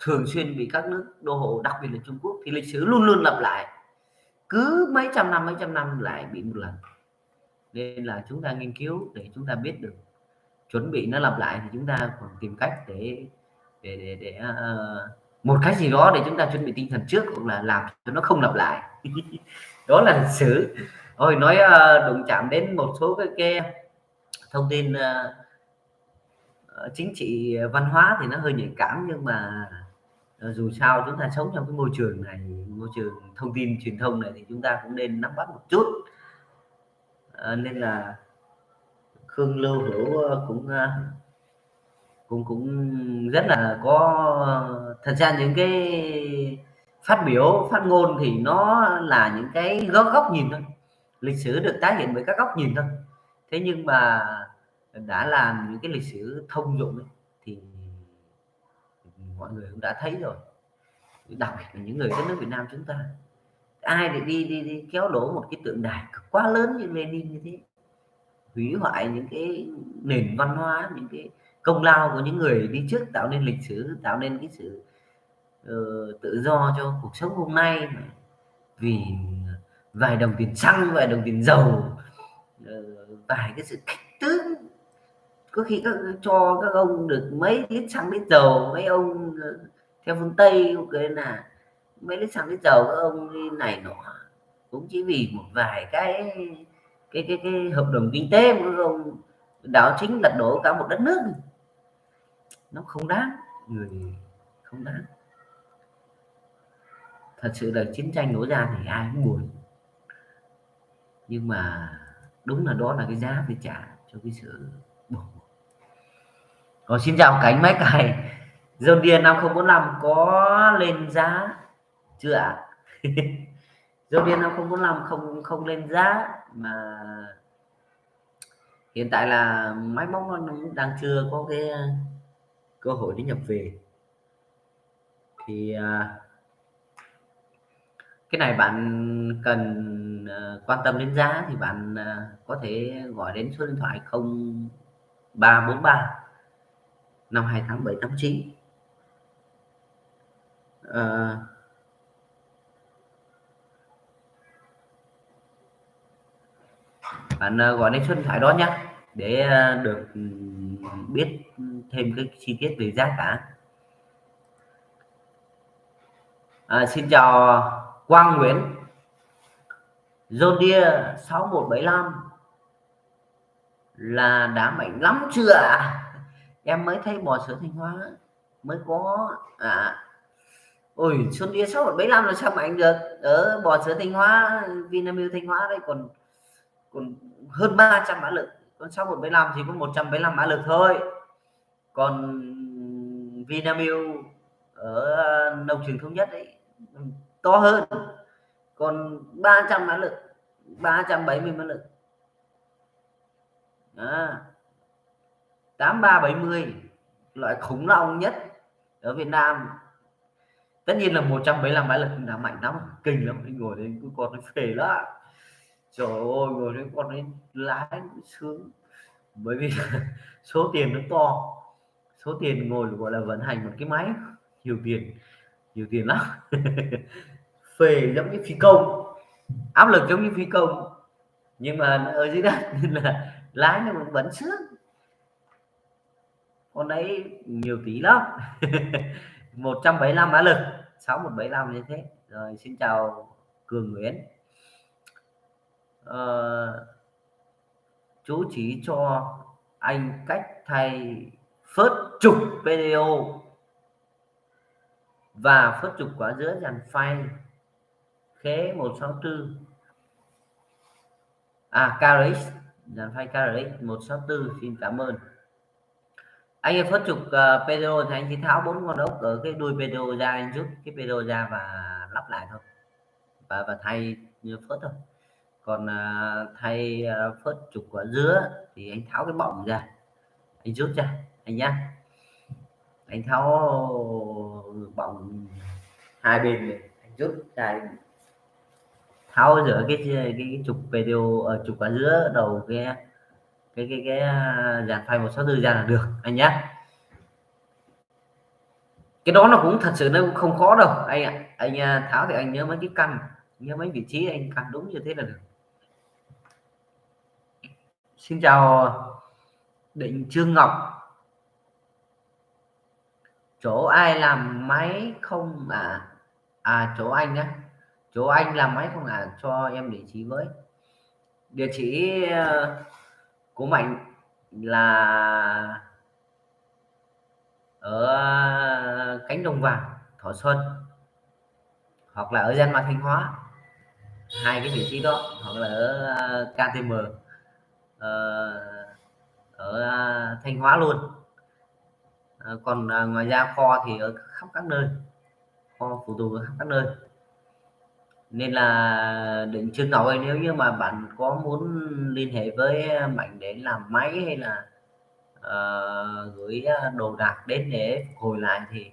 thường xuyên bị các nước đô hộ, đặc biệt là Trung Quốc, thì lịch sử luôn luôn lặp lại, cứ mấy trăm năm lại bị một lần. Nên là chúng ta nghiên cứu để chúng ta biết được, chuẩn bị nó lặp lại thì chúng ta còn tìm cách để một cách gì đó để chúng ta chuẩn bị tinh thần trước, hoặc là làm cho nó không lặp lại. Đó là lịch sử. Thôi nói đụng chạm đến một số cái thông tin chính trị văn hóa thì nó hơi nhạy cảm, nhưng mà dù sao chúng ta sống trong cái môi trường này, môi trường thông tin truyền thông này, thì chúng ta cũng nên nắm bắt một chút. Nên là Khương Lưu Hữu cũng cũng rất là có, thật ra những cái phát biểu phát ngôn thì nó là những cái góc nhìn thôi, lịch sử được tái hiện bởi các góc nhìn thôi. Thế nhưng mà đã làm những cái lịch sử thông dụng ấy, thì mọi người cũng đã thấy rồi, đặc biệt là những người đất nước Việt Nam chúng ta, ai để đi kéo đổ một cái tượng đài quá lớn như Lenin như thế, hủy hoại những cái nền văn hóa, những cái công lao của những người đi trước, tạo nên lịch sử, tạo nên cái sự tự do cho cuộc sống hôm nay, mà vì vài đồng tiền xăng, vài đồng tiền dầu, vài cái sự kích tướng, có khi cho các ông được mấy lít xăng lít dầu, mấy ông theo phương Tây Ukraine, mấy lít xăng lít dầu các ông đi này nọ, cũng chỉ vì một vài cái hợp đồng kinh tế của các ông đảo chính lật đổ cả một đất nước. Nó không đáng, người không đáng. Thật sự là chiến tranh nổ ra thì ai cũng buồn, nhưng mà đúng là đó là cái giá phải trả cho cái sự buồn. Rồi, xin chào cánh máy cày. John Deere 5045 có lên giá chưa ạ? John Deere 5045 không không lên giá, mà hiện tại là máy móc nó đang chưa có cái cơ hội để nhập về. Thì cái này bạn cần quan tâm đến giá thì bạn có thể gọi đến số điện thoại 0343 528 789. Ờ, bạn gọi đến số điện thoại đó nhé, để được biết thêm cái chi tiết về giá cả. Xin chào Quang Nguyễn. John Deere 6175 là đã mạnh lắm chưa ạ? Em mới thấy bò sữa Thanh Hóa mới có ôi, John Deere 6175 là sao mạnh được? Ở bò sữa Thanh Hóa, Vinamilk Thanh Hóa đấy còn còn hơn 300 mã lực, con 6175 thì có 175 mã lực thôi. Còn Vinamilk ở nông trường Thống Nhất ấy to hơn, còn 300 mã lực, 370 mã lực. 8370, loại khủng long nhất ở Việt Nam. Tất nhiên là 175 mã lực là mạnh lắm, kinh lắm, anh ngồi đấy cứ con nó phê lắm. Trời ơi, ngồi đấy con ấy lái sướng, bởi vì số tiền nó to, số tiền ngồi gọi là vận hành một cái máy nhiều tiền lắm. Phê giống như phi công, áp lực giống như phi công, nhưng mà ở dưới đất nên là lái nó vẫn sướng. Con đấy nhiều tí lắm. 175 mã lực, 6175 như thế. Rồi, xin chào Cường Nguyễn. Chú chỉ cho anh cách thay phớt trục PDO và phớt trục quả dứa dàn phay khế 164 KRX dàn phay KRX 164. Xin cảm ơn anh. Em phớt trục PDO thì anh chỉ tháo 4 con ốc ở cái đuôi PDO ra, anh rút cái PDO ra và lắp lại thôi, và thay như phớt thôi. Còn thay phớt trục quả dứa thì anh tháo cái bọng ra, anh rút ra anh nhá. Anh tháo bọng hai bên này, anh rút ra, tháo giữa cái trục PDO ở trục quả dứa đầu cái dàn phay 164 ra là được anh nhá. Cái đó nó cũng thật sự nó cũng không khó đâu anh ạ. Anh tháo thì anh nhớ mấy cái căn, nhớ mấy vị trí anh căn đúng như thế là được. Xin chào Định Trương Ngọc. Chỗ ai làm máy không chỗ anh nhé, chỗ anh làm máy không cho em địa chỉ với. Địa chỉ của Mạnh là ở cánh Đồng Vàng, Thọ Xuân, hoặc là ở Gian Ma Thanh Hóa, hai cái vị trí đó, hoặc là ở KTM ở Thanh Hóa luôn. Còn ngoài ra kho thì ở khắp các nơi, kho phụ tùng ở khắp các nơi. Nên là Định Trương Ngọc ơi, nếu như mà bạn có muốn liên hệ với Mạnh để làm máy hay là gửi đồ đạc đến để phục hồi lại thì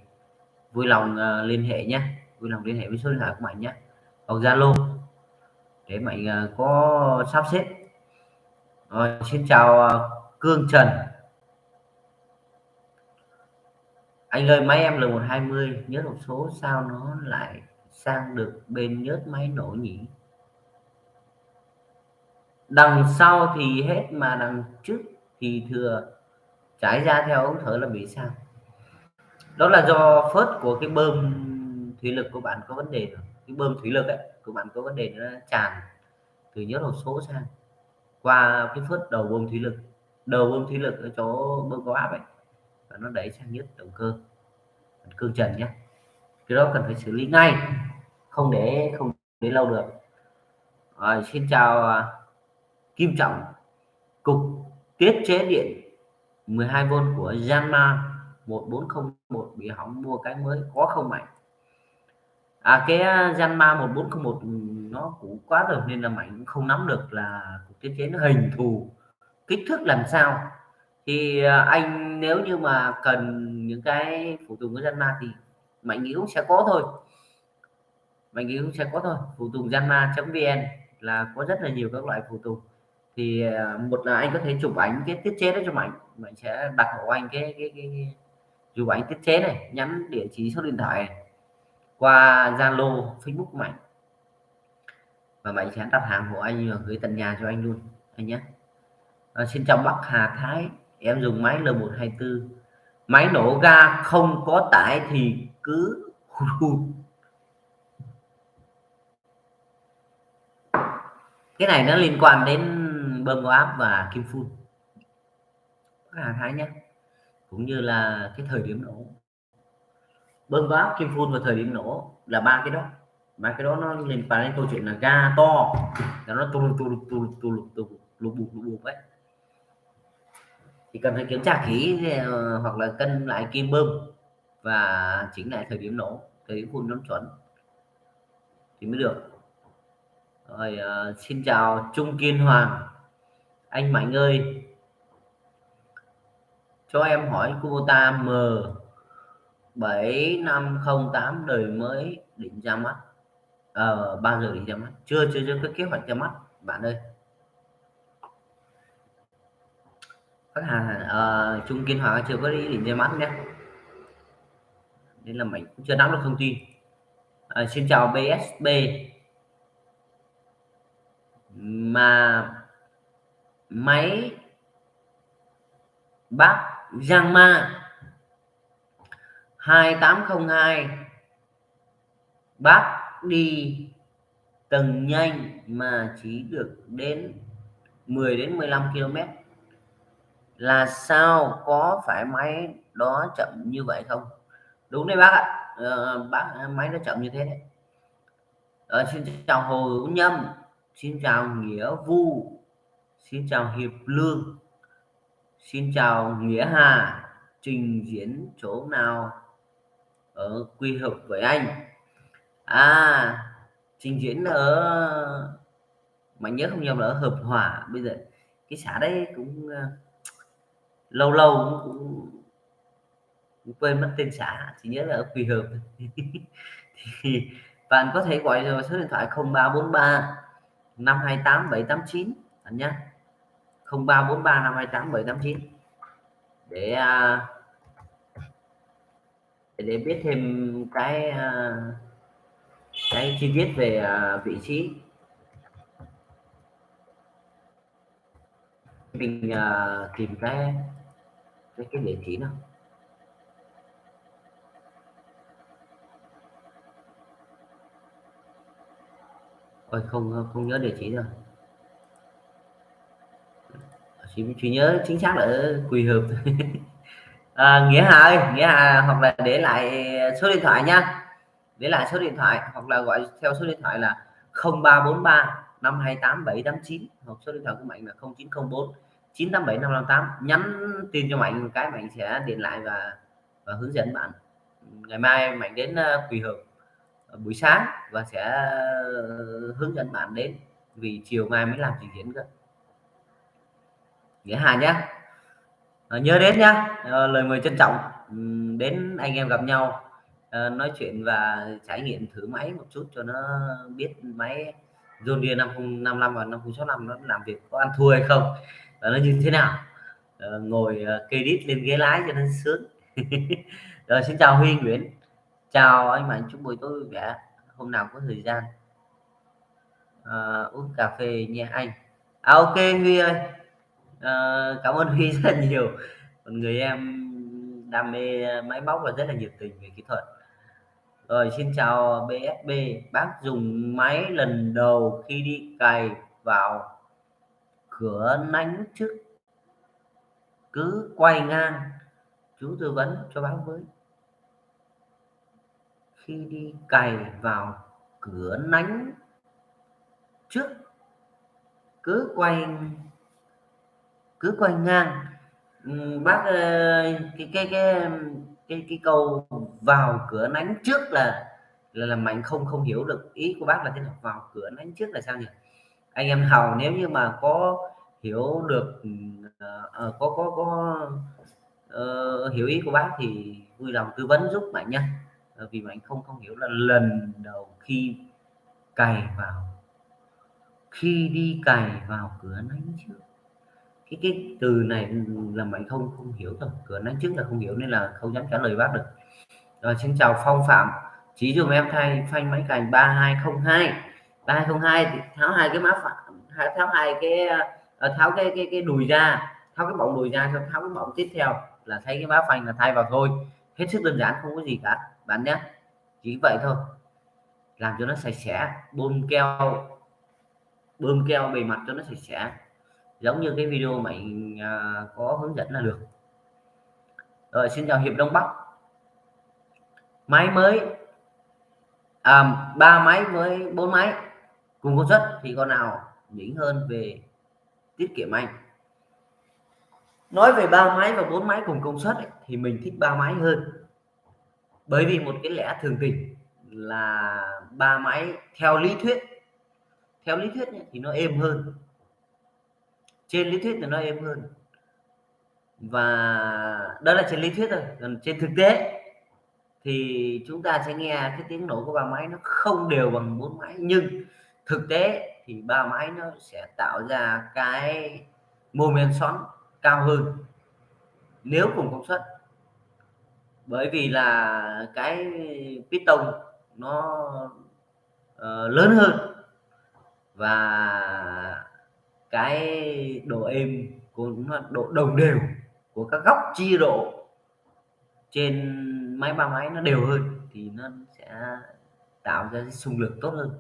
vui lòng liên hệ nhé, vui lòng liên hệ với số điện thoại của Mạnh nhé, hoặc Zalo để Mạnh có sắp xếp. Rồi, xin chào Cương Trần. Anh ơi, máy em L120 nhớt hộp số sao nó lại sang được bên nhớt máy nổ nhỉ? Đằng sau thì hết mà đằng trước thì thừa, trải ra theo ống thở là bị sao? Đó là do phớt của cái bơm thủy lực của bạn có vấn đề rồi. Cái bơm thủy lực ấy của bạn có vấn đề, nó tràn từ nhớt hộp số sang qua cái phớt đầu bơm thủy lực, đầu bơm thủy lực ở chỗ bơm cao áp ấy, và nó đẩy sang nhớt động cơ. Cương Trần nhé, cái đó cần phải xử lý ngay, không để lâu được. Rồi, xin chào Kim Trọng. Cục tiết chế điện 12V của Janma 1401 bị hỏng, mua cái mới có không Mạnh? Cái Janma 1401 nó cũ quá rồi nên là Mạnh cũng không nắm được là cục tiết chế nó hình thù kích thước làm sao. Thì anh nếu như mà cần những cái phụ tùng của Janma thì Mạnh nghĩ cũng sẽ có thôi, Mạnh nghĩ cũng sẽ có thôi. Phụ tùng Janma.vn là có rất là nhiều các loại phụ tùng. Thì một là anh có thể chụp ảnh cái tiết chế đó cho Mạnh sẽ đặt hộ anh cái chụp ảnh tiết chế này, nhắn địa chỉ số điện thoại này, qua Zalo, Facebook của Mạnh, và Mạnh sẽ đặt hàng hộ anh và gửi tận nhà cho anh luôn anh nhé. Xin chào Bắc Hà Thái, em dùng máy L124, máy nổ ga không có tải thì cứ hút. Cái này nó liên quan đến bơm cao áp và kim phun Bắc Hà Thái nhé, cũng như là cái thời điểm nổ. Bơm cao áp, kim phun và thời điểm nổ là ba cái đó nó liên quan đến câu chuyện là ga to là nó lục bục ấy, thì cần phải kiểm tra kỹ hoặc là cân lại kim bơm và chỉnh lại thời điểm nổ, thời điểm phun nó chuẩn thì mới được. Rồi, xin chào Trung Kiên Hoàng. Anh Mạnh ơi, cho em hỏi Kubota M7508 đời mới định ra mắt, bao giờ định ra mắt? Chưa có kế hoạch ra mắt bạn ơi. Khách hàng Trung Kiên Hoàng chưa có ý định ra mắt nhé, nên là mình cũng chưa nắm được thông tin. Xin chào BSB. Mà máy bác Giang Ma 2802 bác đi tầng nhanh mà chỉ được đến 10 đến 15 km, là sao, có phải máy đó chậm như vậy không? Đúng đấy bác ạ. Bác, máy nó chậm như thế đấy. Xin chào Hồ Hữu Nhâm, xin chào Nghĩa Vu, xin chào Hiệp Lương, xin chào Nghĩa Hà. Trình diễn chỗ nào ở Quy Hợp với anh? Trình diễn ở, mình nhớ không nhầm là ở Hợp Hòa. Bây giờ cái xã đấy cũng lâu lâu cũng quên mất tên xã, chỉ nhớ là ở Quỳ Hợp. Thì bạn có thể gọi vào số điện thoại 0343 528 789 bạn nhé. 0343 528 789 để để biết thêm cái chi tiết về vị trí. Mình tìm cái địa chỉ nào. Ôi không không nhớ địa chỉ rồi. Chỉ nhớ chính xác là ở Quỳ Hợp. Nghĩa Hà ơi, Nghĩa Hà, hoặc là để lại số điện thoại nhá, để lại số điện thoại hoặc là gọi theo số điện thoại là 0343 528 789, hoặc số điện thoại của Mạnh là 0904 987 558. Nhắn tin cho Mạnh một cái, Mạnh sẽ điện lại và hướng dẫn bạn. Ngày mai Mạnh đến Quỳ Hợp buổi sáng và sẽ hướng dẫn bạn đến, vì chiều mai mới làm trình diễn cơ. Nghĩa Hà nhé. Nhớ đến nhá, lời mời trân trọng, đến anh em gặp nhau, nói chuyện và trải nghiệm thử máy một chút cho nó biết máy John Deere 5055 và 5065 nó làm việc có ăn thua hay không, và nó như thế nào. Ngồi kê đít lên ghế lái cho nó sướng. Rồi, xin chào Huy Nguyễn, chào anh Mạnh, chúc buổi tối vui vẻ, hôm nào có thời gian uống cà phê nha anh. Ok Huy ơi. Cảm ơn Huy rất là nhiều. Một người em đam mê máy móc và rất là nhiệt tình về kỹ thuật. Rồi, xin chào BSB, bác dùng máy lần đầu khi đi cày vào cửa nánh trước cứ quay ngang, chú tư vấn cho bác với. Khi đi cày vào cửa nánh trước cứ quay ngang. Bác cái câu vào cửa nánh trước là Mạnh không không hiểu được ý của bác là thế nào. Vào cửa nánh trước là sao nhỉ? Anh em Hào nếu như mà có hiểu được, có hiểu ý của bác thì vui lòng tư vấn giúp Mạnh nhé. Vì Mạnh không không hiểu là lần đầu khi đi cày vào cửa nánh trước, cái từ này là Mạnh không không hiểu rồi, cửa nánh trước là không hiểu nên là không dám trả lời bác được. Rồi, xin chào Phong Phạm, chỉ dùm em thay phanh máy cành 3202 thì tháo hai cái má tháo hai cái tháo cái đùi ra, tháo cái bọng đùi ra, xong tháo cái bọng tiếp theo là thấy cái má phanh là thay vào thôi, hết sức đơn giản, không có gì cả bạn nhé. Chỉ vậy thôi, làm cho nó sạch sẽ, bơm keo bề mặt cho nó sạch sẽ, giống như cái video Mạnh có hướng dẫn là được. Rồi, xin chào Hiệp Đông Bắc, máy mới 3 máy với 4 máy cùng công suất thì con nào đỉnh hơn về tiết kiệm anh? Nói về 3 máy và 4 máy cùng công suất ấy, thì mình thích 3 máy hơn, bởi vì một cái lẽ thường tình là 3 máy theo lý thuyết thì nó êm hơn, trên lý thuyết thì nó êm hơn, và đó là trên lý thuyết thôi. Còn trên thực tế thì chúng ta sẽ nghe cái tiếng nổ của 3 máy nó không đều bằng 4 máy, nhưng thực tế thì 3 máy nó sẽ tạo ra cái mô men xoắn cao hơn nếu cùng công suất, bởi vì là cái piston nó lớn hơn, và cái độ êm của nó, độ đồng đều của các góc chia độ trên máy 3 máy nó đều hơn thì nó sẽ tạo ra xung lực tốt hơn.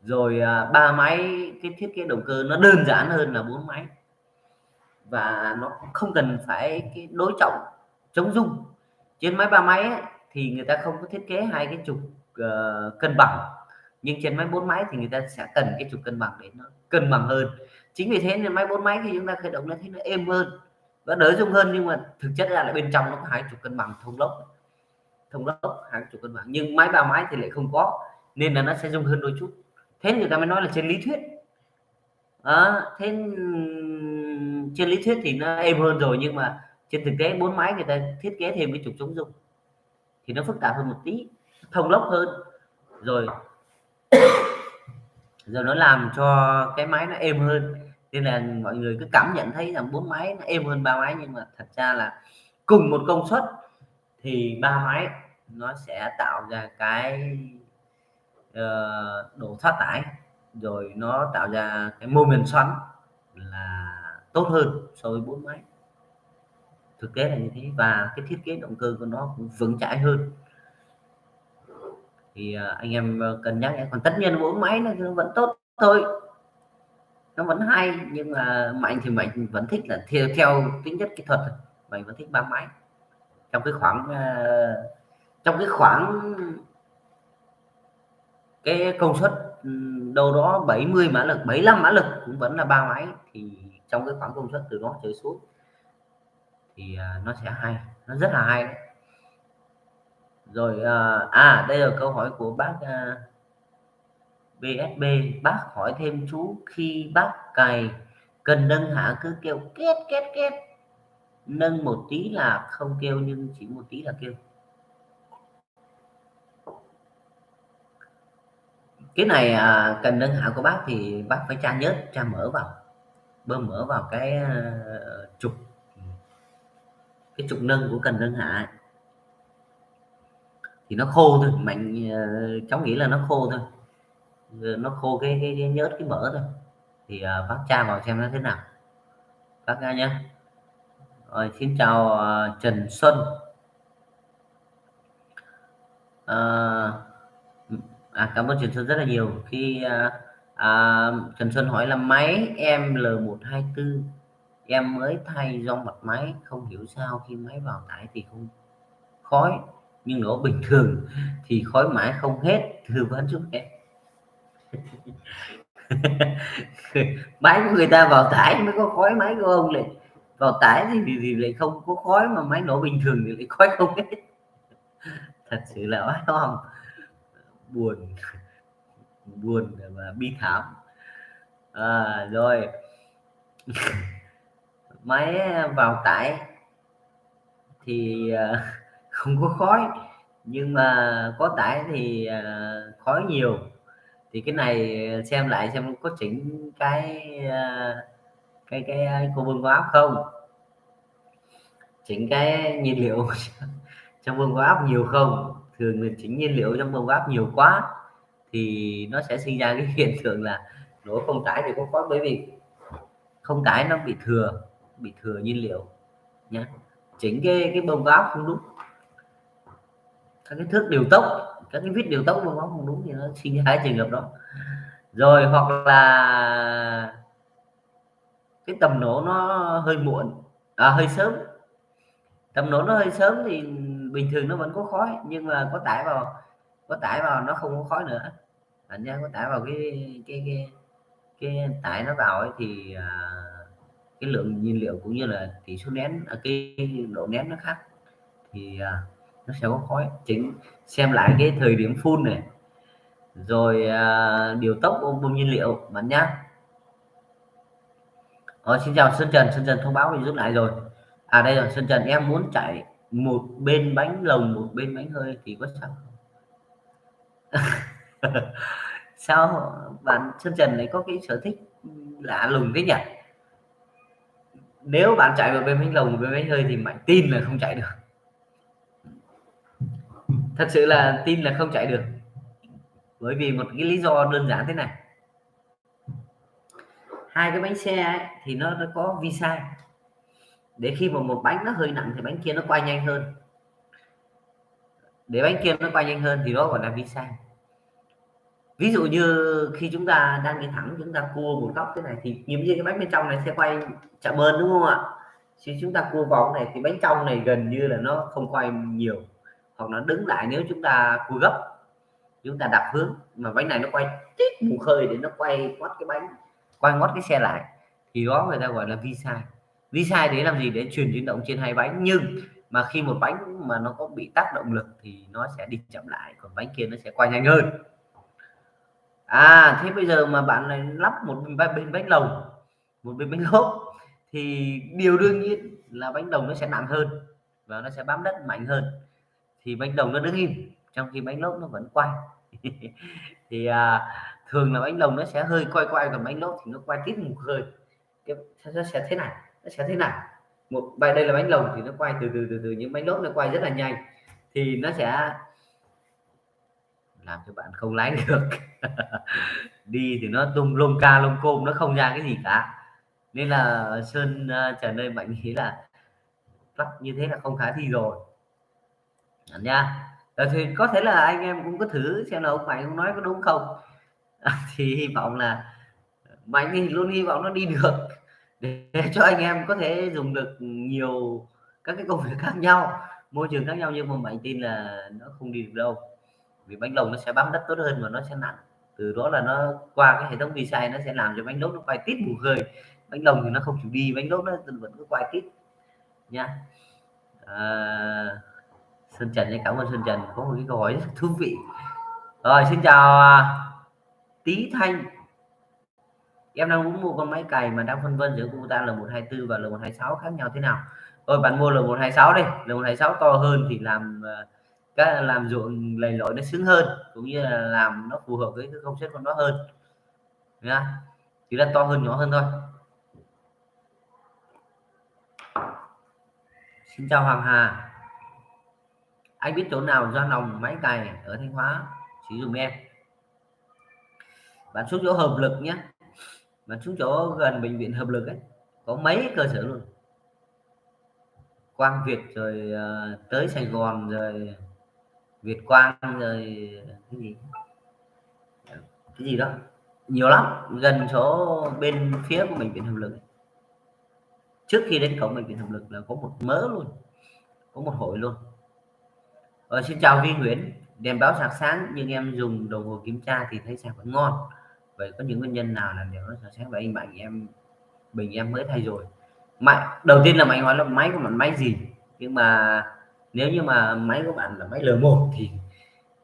Rồi 3 máy cái thiết kế động cơ nó đơn giản hơn là 4 máy, và nó không cần phải cái đối trọng chống rung. Trên máy ba máy ấy, thì người ta không có thiết kế hai cái trục cân bằng, nhưng trên máy bốn máy thì người ta sẽ cần cái trục cân bằng để nó cân bằng hơn. Chính vì thế nên máy bốn máy khi chúng ta khởi động nó thấy nó êm hơn, nó đỡ rung hơn, nhưng mà thực chất ra là bên trong nó có hai trục cân bằng thông lốc hai trục cân bằng, nhưng máy ba máy thì lại không có, nên là nó sẽ rung hơn đôi chút. Thế người ta mới nói là trên lý thuyết đó. Thế trên lý thuyết thì nó êm hơn rồi, nhưng mà trên thực tế bốn máy người ta thiết kế thêm cái trục chống rung thì nó phức tạp hơn một tí, thông lốc hơn, rồi nó làm cho cái máy nó êm hơn. Nên là mọi người cứ cảm nhận thấy rằng bốn máy nó êm hơn ba máy, nhưng mà thật ra là cùng một công suất thì ba máy nó sẽ tạo ra cái độ thoát tải, rồi nó tạo ra cái mô men xoắn là tốt hơn so với bốn máy. Thực tế là như thế, và cái thiết kế động cơ của nó cũng vững chãi hơn. Thì anh em cân nhắc nhé. Còn tất nhiên bốn máy nó vẫn tốt thôi, nó vẫn hay, nhưng mà Mạnh thì Mạnh vẫn thích là theo tính chất kỹ thuật, Mạnh vẫn thích ba máy trong cái khoảng trong cái khoảng cái công suất đâu đó 70 mã lực, 75 mã lực cũng vẫn là ba máy, thì trong cái khoảng công suất từ đó trở xuống thì nó sẽ hay, nó rất là hay đấy. Rồi đây là câu hỏi của bác BSB. Bác hỏi thêm chú, khi bác cày cần nâng hạ cứ kêu két két két, nâng một tí là không kêu nhưng chỉ một tí là kêu. Cái này cần nâng hạ của bác thì bác phải tra nhớt, tra mỡ vào, bơm mỡ vào cái trục nâng của cần nâng hạ thì nó khô thôi. Mạnh cháu nghĩ là nó khô thôi, nó khô cái nhớt, cái mỡ thôi, thì bác tra vào xem nó thế nào bác nhé. Rồi, xin chào Trần Xuân. Cảm ơn Trần Xuân rất là nhiều. Khi Trần Xuân hỏi là máy em L124 em mới thay gioăng mặt máy, không hiểu sao khi máy vào tải thì không khói, nhưng nó bình thường thì khói mãi không hết, tư vấn giúp em. Máy của người ta vào tải mới có khói, máy của ông lại vào tải thì lại không có khói, mà máy nổ bình thường thì lại khói không hết. Thật sự là oái oăm, buồn buồn và bi thảm. Rồi máy vào tải thì không có khói, nhưng mà có tải thì khói nhiều. Thì cái này xem lại xem có chỉnh cái cô bơm có áp không, chỉnh cái nhiên liệu trong bơm có áp nhiều không. Thường là chỉnh nhiên liệu trong bơm có áp nhiều quá thì nó sẽ sinh ra cái hiện tượng là nổ không tải thì có khói, bởi vì không tải nó bị thừa nhiên liệu nhé. Chỉnh cái bơm có áp không đúng, các cái thước điều tốc, các cái vít điều tốc bơm có áp không đúng thì nó sinh ra cái trường hợp đó. Rồi hoặc là cái tầm nổ nó hơi muộn, hơi sớm. Tầm nổ nó hơi sớm thì bình thường nó vẫn có khói, nhưng mà có tải vào nó không có khói nữa. Thành ra có tải vào cái tải nó vào ấy thì cái lượng nhiên liệu cũng như là tỷ số nén, cái độ nén nó khác thì nó sẽ có khói. Chính xem lại cái thời điểm phun này, rồi điều tốc bơm nhiên liệu bạn nhá. Xin chào Sơn Trần. Sơn Trần thông báo mình giúp lại rồi. Đây rồi Sơn Trần, em muốn chạy một bên bánh lồng một bên bánh hơi thì có sao không? Sao bạn Sơn Trần lại có cái sở thích lạ lùng thế nhỉ? Nếu bạn chạy vào bên bánh lồng một bên bánh hơi thì Mạnh tin là không chạy được. Thật sự là tin là không chạy được, bởi vì một cái lý do đơn giản thế này. Hai cái bánh xe ấy, thì nó có vi sai, để khi mà một bánh nó hơi nặng thì bánh kia nó quay nhanh hơn, để bánh kia nó quay nhanh hơn thì đó gọi là vi sai. Ví dụ như khi chúng ta đang đi thẳng, chúng ta cua một góc thế này thì như cái bánh bên trong này sẽ quay chậm hơn, đúng không ạ? Khi chúng ta cua vòng này thì bánh trong này gần như là nó không quay nhiều, hoặc nó đứng lại nếu chúng ta cua gấp, chúng ta đạp hướng mà bánh này nó quay tít một khơi để nó quay ngoắt cái bánh, quay ngoắt cái xe lại, thì đó người ta gọi là vi sai. Vi sai để làm gì? Để truyền chuyển động trên hai bánh, nhưng mà khi một bánh mà nó có bị tác động lực thì nó sẽ đi chậm lại, còn bánh kia nó sẽ quay nhanh hơn. Thế bây giờ mà bạn này lắp một bên bánh lồng, một bên bánh lốp, thì điều đương nhiên là bánh lồng nó sẽ nặng hơn và nó sẽ bám đất mạnh hơn, thì bánh lồng nó đứng im trong khi bánh lốp nó vẫn quay. thì thường là bánh lồng nó sẽ hơi quay quay, còn bánh lốp thì nó quay tít một hơi. Nó sẽ thế này, nó sẽ thế này. Một bài đây là bánh lồng thì nó quay từ những bánh lốp nó quay rất là nhanh, thì nó sẽ làm cho bạn không lái được. Đi thì nó tung lông ca lông côm, nó không ra cái gì cả. Nên là Sơn Trần ơi, bạn nghĩ là lắp như thế là không khả thi rồi nha. Thì có thể là anh em cũng có thử xem là ông Mạnh ông nói có đúng không. Thì hy vọng là Mạnh thì luôn hy vọng nó đi được để cho anh em có thể dùng được nhiều các cái công việc khác nhau, môi trường khác nhau, nhưng mà Mạnh tin là nó không đi được đâu, vì bánh lồng nó sẽ bám đất tốt hơn và nó sẽ nặng. Từ đó là nó qua cái hệ thống vi sai nó sẽ làm cho bánh lốp nó quay tít một hơi, bánh lồng thì nó không chịu đi, bánh lốp nó vẫn cứ quay tít nha. Sơn Trần nhé, cảm ơn Sơn Trần có một cái câu hỏi rất thú vị. Rồi, xin chào Tí Thanh. Em đang muốn mua con máy cày mà đang phân vân giữa Kubota L124 và L126 khác nhau thế nào? Thôi bạn mua L126 đi, L126 to hơn thì làm ruộng lầy lội nó sướng hơn, cũng như là làm nó phù hợp với cái công suất của nó hơn nha, chỉ là to hơn nhỏ hơn thôi. Xin chào Hoàng Hà, anh biết chỗ nào ra lòng máy cày ở Thanh Hóa chỉ dùm em. Bạn xuống chỗ Hợp Lực nhé, bạn xuống chỗ gần bệnh viện Hợp Lực ấy, có mấy cơ sở luôn, Quang Việt rồi tới Sài Gòn rồi Việt Quang rồi cái gì đó nhiều lắm, gần chỗ bên phía của bệnh viện Hợp Lực ấy. Trước khi đến cổng bệnh viện Hợp Lực là có một mớ luôn, có một hội luôn. Xin chào Vi Nguyễn, đèn báo sạc sáng nhưng em dùng đồng hồ kiểm tra thì thấy sạc vẫn ngon, vậy có những nguyên nhân nào làm điều nó sạc sáng? Và anh Mạnh em mới thay rồi. Đầu tiên là Mạnh hỏi là máy của bạn máy gì, nhưng mà nếu như mà máy của bạn là máy L1 thì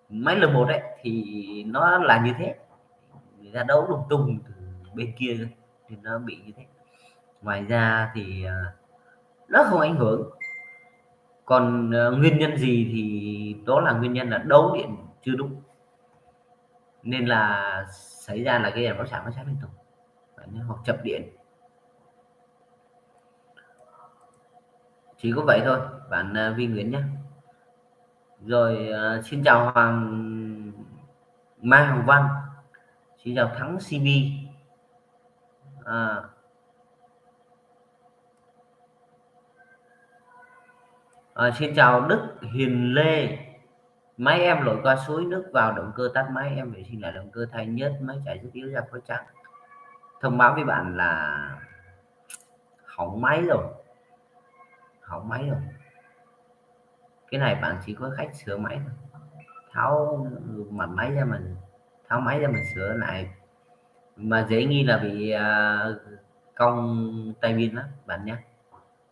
máy L1 đấy thì nó là như thế, người ta đấu lung tung từ bên kia thì nó bị như thế. Ngoài ra thì nó không ảnh hưởng, còn nguyên nhân gì thì đó là nguyên nhân là đấu điện chưa đúng, nên là xảy ra là cái đèn báo sạc nó sáng liên tục hoặc chập điện, chỉ có vậy thôi bạn Vi Nguyễn nhé. Rồi xin chào Mai Hồng Văn, xin chào Thắng CB. Xin chào Đức Hiền Lê, máy em lội qua suối nước vào động cơ tắt máy, em vệ sinh lại động cơ thay nhớt máy chạy rất yếu ra khói trắng. Thông báo với bạn là hỏng máy rồi, cái này bạn chỉ có khách sửa máy thôi, tháo mặt máy ra mình sửa lại, mà dễ nghi là bị cong tay bin lắm bạn nhé,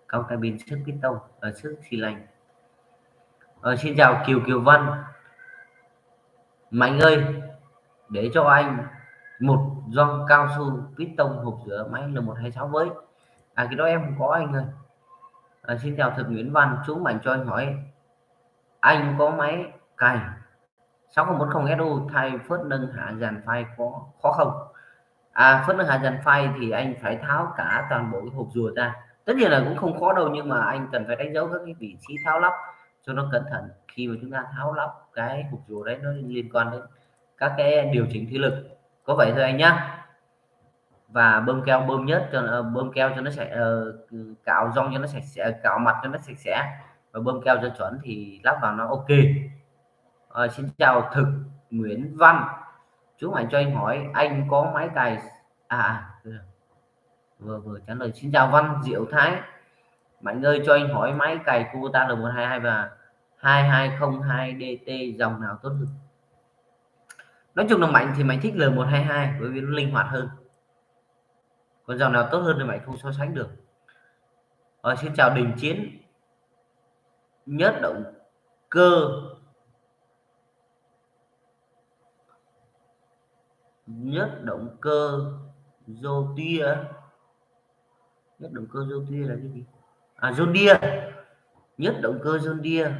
cong tay bin sức piston sức xi lanh. Xin chào Kiều Văn, Mạnh ơi để cho anh một gioăng cao su piston hộp rửa máy L126 với. Cái đó em không có anh ơi. Xin chào Thực Nguyễn Văn, chú Mạnh cho anh hỏi anh có máy cày 6010 SU thay phớt nâng hạ dàn phai có khó không? Phớt nâng hạ dàn phai thì anh phải tháo cả toàn bộ cái hộp rùa ra, tất nhiên là cũng không khó đâu, nhưng mà anh cần phải đánh dấu các cái vị trí tháo lắp cho nó cẩn thận. Khi mà chúng ta tháo lắp cái hộp rùa đấy nó liên quan đến các cái điều chỉnh thủy lực, có vậy thôi anh nhá. Và bơm keo cho nó sạch, cạo rong cho nó sạch sẽ, cạo mặt cho nó sạch sẽ và bơm keo cho chuẩn thì lắp vào nó ok. Xin chào Thực Nguyễn Văn, Chú Mạnh cho anh hỏi anh có máy cày vừa trả lời. Xin chào Văn Diệu Thái. Mạnh ơi cho anh hỏi máy cày Kubota L122 và 2202 DT dòng nào tốt hơn? Nói chung là Mạnh thì Mạnh thích L122 bởi vì nó linh hoạt hơn, còn dòng nào tốt hơn thì Mạnh không so sánh được. Xin chào Đình Chiến. Nhớt động cơ rô tia. Nhớt động cơ rô tia là cái gì? John Deere. Nhớt động cơ John Deere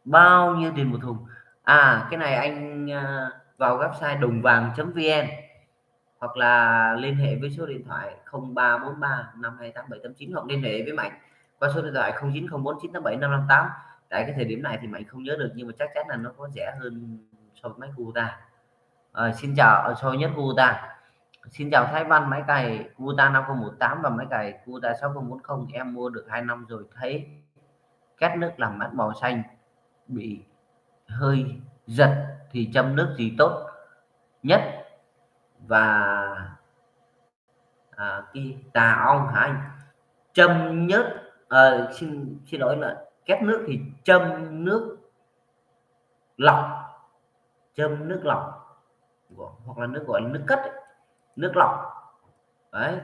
bao nhiêu tiền một thùng? Cái này anh vào website đồng-vàng.vn hoặc là liên hệ với số điện thoại 0343 528 789 hoặc liên hệ với Mạnh qua số điện thoại 0904987558. Tại cái thời điểm này thì Mạnh không nhớ được, nhưng mà chắc chắn là nó có rẻ hơn so với máy Kubota. Xin chào so nhất Kubota. Xin chào Thái Văn, máy cày Kubota 5018 và máy cày Kubota 6040 em mua được 2 năm rồi, thấy két nước làm mát màu xanh bị hơi giật thì châm nước gì tốt nhất? Và cái tà ong hả anh? Châm nhớt xin lỗi là két nước thì châm nước lọc, hoặc là nước gọi là nước cất ấy. Nước lọc đấy,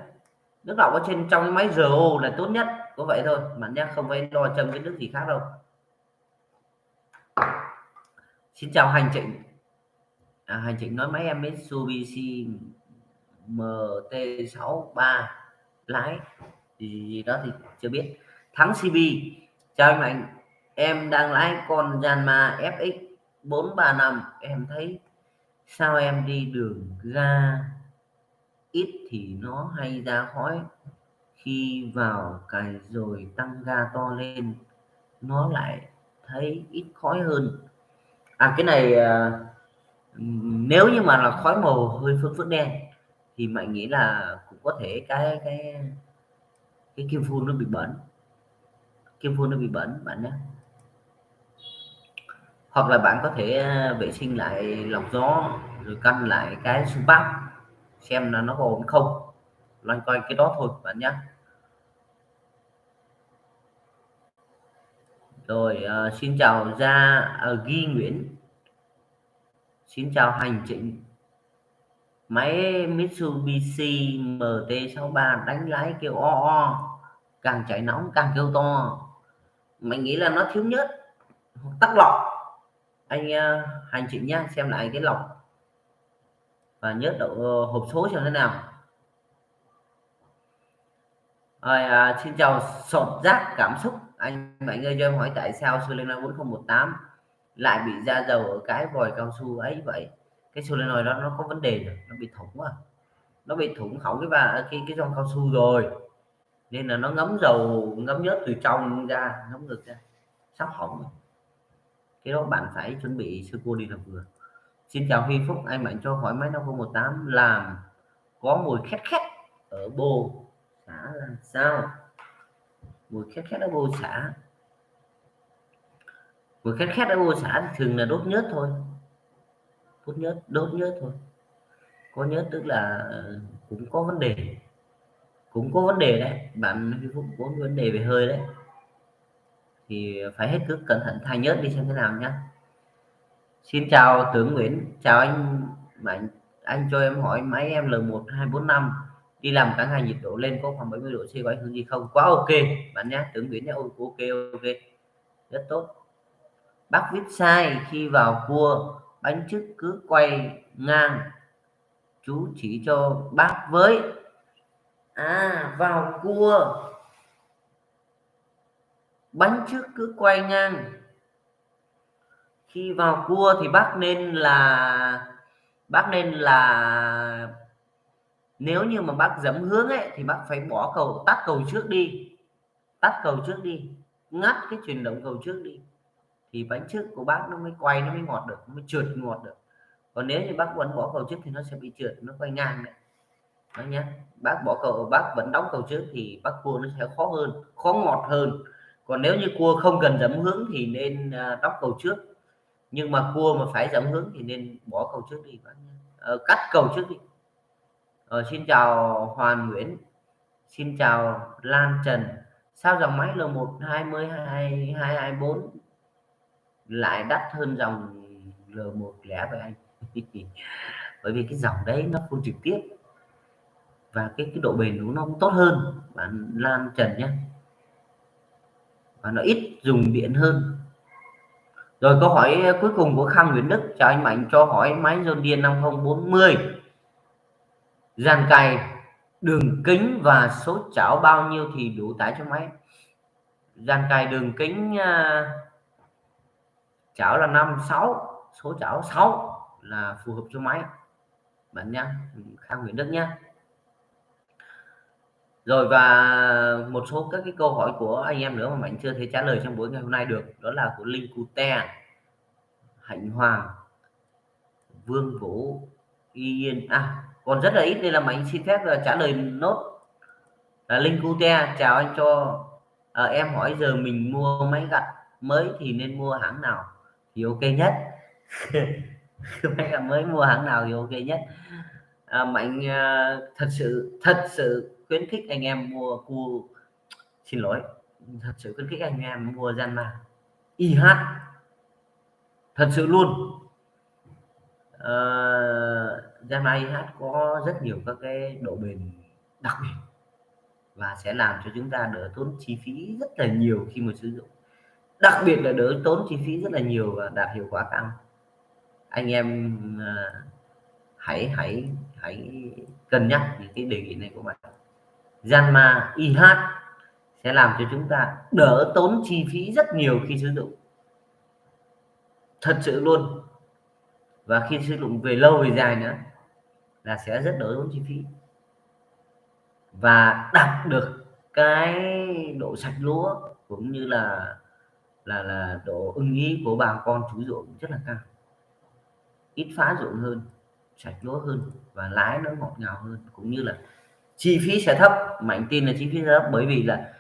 nước lọc ở trong cái máy RO là tốt nhất, có vậy thôi bạn nhé, không phải lo châm cái nước gì khác đâu. Xin chào Hành Trịnh. Hành Trịnh nói máy em Mitsubishi MT63 lái gì đó thì chưa biết. Thắng CB. Chào anh Mạnh, em đang lái con Yanmar FX 435, em thấy sao em đi đường ga ít thì nó hay ra khói, khi vào cày rồi tăng ga to lên nó lại thấy ít khói hơn. Cái này nếu như mà là khói màu hơi phớt đen thì Mạnh nghĩ là cũng có thể cái kim phun nó bị bẩn, bạn nhé. Hoặc là bạn có thể vệ sinh lại lọc gió rồi căn lại cái xung bát xem là nó có ổn không, loanh quanh cái đó thôi bạn nhé. Rồi xin chào Ghi Nguyễn. Xin chào Hành Trịnh. Máy Mitsubishi MT63 đánh lái kêu o, càng chạy nóng càng kêu to. Mình nghĩ là nó thiếu nhớt hoặc tắc lọc. Anh Hành Trịnh nhá, xem lại cái lọc và nhớt hộp số xem thế nào. Xin chào Sọt Rác Cảm Xúc. Anh Mạnh ơi cho em hỏi tại sao Solenoid 4018 lại bị ra dầu ở cái vòi cao su ấy vậy? Cái solenoid đó nó có vấn đề rồi, nó bị thủng nó bị thủng hỏng cái gioăng cao su rồi, nên là nó ngấm dầu ngấm nhớt từ trong ra, ngấm ngược ra, sắp hỏng. Cái đó bạn phải chuẩn bị sơ cua đi là vừa. Xin chào Huy Phúc, anh Mạnh cho hỏi máy 5018 làm có mùi khét khét ở bô xả là sao? Mùi khét khét ở bô xả, mùi khét khét ở bô xả thì thường là đốt nhớt thôi, đốt nhớt thôi. Có nhớt tức là cũng có vấn đề đấy, bạn Huy Phúc có vấn đề về hơi đấy, thì phải hết sức cẩn thận thay nhớt đi xem thế nào nhé. Xin chào Tướng Nguyễn, chào anh Mạnh, anh cho em hỏi máy em L1245 đi làm cả ngày nhiệt độ lên có khoảng 70 độ C có ảnh hưởng gì không? Quá ok bạn nhé, Tướng Nguyễn nhé, ok rất tốt. Bác viết sai, khi vào cua bánh trước cứ quay ngang, chú chỉ cho bác với. Vào cua bánh trước cứ quay ngang, khi vào cua thì bác nên là nếu như mà bác dẫm hướng ấy thì bác phải tắt cầu trước đi, ngắt cái chuyển động cầu trước đi thì bánh trước của bác nó mới quay, nó mới ngọt được, nó mới trượt ngọt được. Còn nếu như bác vẫn bỏ cầu trước thì nó sẽ bị trượt, nó quay ngang đấy đó nhé. Bác vẫn đóng cầu trước thì bác cua nó sẽ khó ngọt hơn. Còn nếu như cua không cần dẫm hướng thì nên đóng cầu trước, nhưng mà cua mà phải dẫm hướng thì nên bỏ cầu trước đi bác nhé. cắt cầu trước đi. Xin chào Hoàn Nguyễn, xin chào Lan Trần. Sao dòng máy L1 20 224 lại đắt hơn dòng L1 lẻ vậy anh? Bởi vì cái dòng đấy nó phun trực tiếp và cái độ bền của nó cũng tốt hơn bạn Lan Trần nhé, và nó ít dùng điện hơn. Rồi câu hỏi cuối cùng của Khang Nguyễn Đức: chào anh Mạnh, cho hỏi máy Zodiac 5040 dàn cày, đường kính và số chảo bao nhiêu thì đủ tải cho máy? Dàn cày đường kính chảo là 56, số chảo 6 là phù hợp cho máy bạn nhá, Khang Nguyễn Đức nhá. Rồi và một số các cái câu hỏi của anh em nữa mà Mạnh chưa thể trả lời trong buổi ngày hôm nay được, đó là của Linh Cute, Hạnh Hoàng, Vương Vũ, Yên. Còn rất là ít nên là Mạnh xin phép là trả lời nốt. Linh Cute chào anh, cho em hỏi giờ mình mua máy gặt mới thì nên mua hãng nào thì ok nhất? Máy gặt mới mua hãng nào thì ok nhất? Mạnh thật sự khuyến khích anh em mua xin lỗi, thật sự khuyến khích anh em mua Yanmar IH, thật sự luôn. Yanmar IH có rất nhiều các cái độ bền đặc biệt và sẽ làm cho chúng ta đỡ tốn chi phí rất là nhiều khi mà sử dụng, đặc biệt là đỡ tốn chi phí rất là nhiều và đạt hiệu quả cao. Anh em hãy cân nhắc những cái đề nghị này của bạn. Yanmar IH sẽ làm cho chúng ta đỡ tốn chi phí rất nhiều khi sử dụng, thật sự luôn, và khi sử dụng về lâu về dài nữa là sẽ rất đỡ tốn chi phí và đạt được cái độ sạch lúa cũng như là độ ưng ý của bà con chủ ruộng rất là cao, ít phá ruộng hơn, sạch lúa hơn và lái nó ngọt ngào hơn, cũng như là chi phí sẽ thấp. Mạnh tin là chi phí sẽ thấp, bởi vì là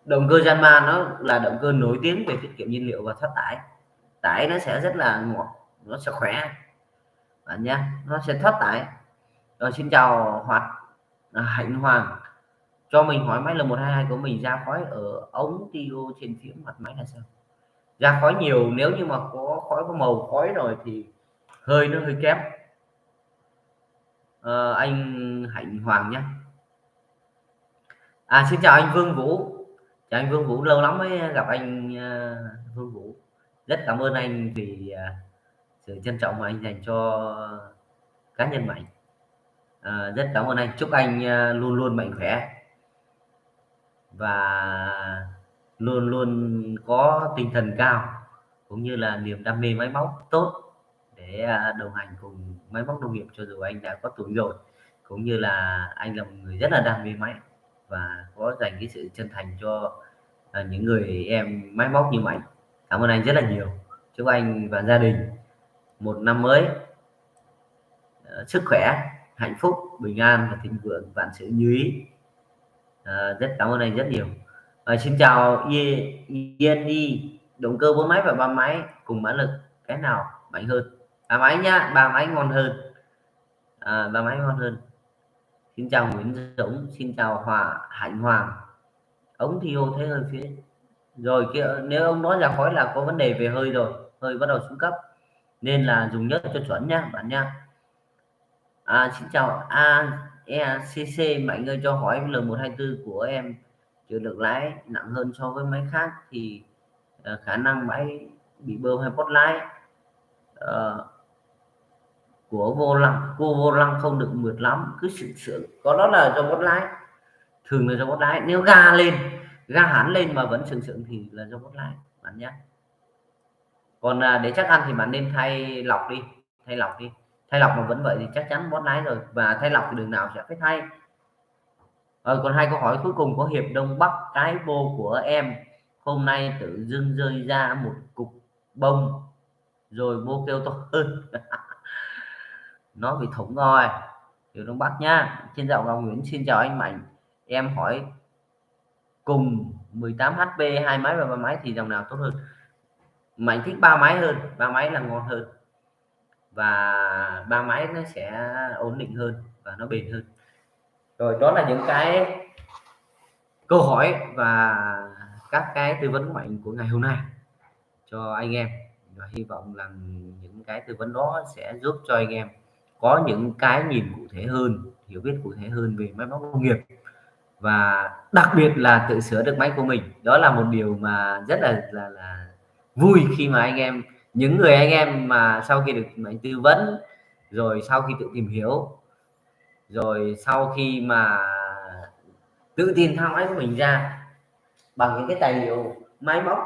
động cơ Yanmar nó là động cơ nổi tiếng về tiết kiệm nhiên liệu và thoát tải nó sẽ rất là ngọt, nó sẽ khỏe bạn nhé, nó sẽ thoát tải. Rồi xin chào Hạnh Hoàng, cho mình hỏi máy L122 của mình ra khói ở ống tiêu trên phía mặt máy là sao? Ra khói nhiều, nếu như mà có khói, có màu khói rồi thì nó hơi kém. Anh Hạnh Hoàng nhé. Xin chào anh Vương Vũ. Chào anh Vương Vũ, lâu lắm mới gặp anh Vương Vũ. Rất cảm ơn anh vì sự trân trọng mà anh dành cho cá nhân Mạnh. Rất cảm ơn anh, chúc anh luôn luôn mạnh khỏe và luôn luôn có tinh thần cao, cũng như là niềm đam mê máy móc tốt để đồng hành cùng máy móc nông nghiệp cho dù anh đã có tuổi rồi, cũng như là anh là một người rất là đam mê máy và có dành cái sự chân thành cho những người em máy móc như Mạnh. Cảm ơn anh rất là nhiều. Chúc anh và gia đình một năm mới sức khỏe, hạnh phúc, bình an và thịnh vượng, vạn sự như ý. Rất cảm ơn anh rất nhiều. Xin chào Yên, động cơ 4 máy và 3 máy cùng mã lực cái nào mạnh hơn? 3 máy nhá, 3 máy ngon hơn. 3 máy ngon hơn. Xin chào Nguyễn Dũng, xin chào Hạnh Hoàng. Ống thì ô thế hơi phía rồi kia, nếu ông nói ra khói là có vấn đề về hơi rồi, hơi bắt đầu xuống cấp nên là dùng nhớt cho chuẩn nhá bạn nha. Xin chào AECC, Mạnh ơi, cho hỏi L124 của em chịu lực lái nặng hơn so với máy khác thì khả năng máy bị bơm hay bót lái của vô lăng không được mượt lắm, cứ sượng có, đó là do bót lái, thường là do bót lái. Nếu ga hẳn lên mà vẫn sượng thì là do bót lái bạn nhé. Còn để chắc ăn thì bạn nên thay lọc đi, thay lọc mà vẫn vậy thì chắc chắn bót lái rồi, và thay lọc thì đường nào sẽ phải thay. Còn 2 câu hỏi cuối cùng có Hiệp Đông Bắc, cái bô của em hôm nay tự dưng rơi ra một cục bông rồi bô kêu to hơn. Nó bị thủng rồi. Hiệp Đông Bắc nhá. Trên dạo Ngọc Nguyễn, xin chào anh Mạnh, em hỏi cùng 18 HP 2 máy và 3 máy thì dòng nào tốt hơn? Mạnh thích 3 máy hơn, 3 máy là ngon hơn. và ba máy nó sẽ ổn định hơn và nó bền hơn. Rồi đó là những cái câu hỏi và các cái tư vấn mạnh của ngày hôm nay cho anh em, và hy vọng là những cái tư vấn đó sẽ giúp cho anh em có những cái nhìn cụ thể hơn, hiểu biết cụ thể hơn về máy móc nông nghiệp, và đặc biệt là tự sửa được máy của mình. Đó là một điều mà rất là vui khi mà anh em, những người anh em mà sau khi được mình tư vấn, rồi sau khi tự tìm hiểu, rồi sau khi mà tự tin thao máy của mình ra bằng những cái tài liệu máy móc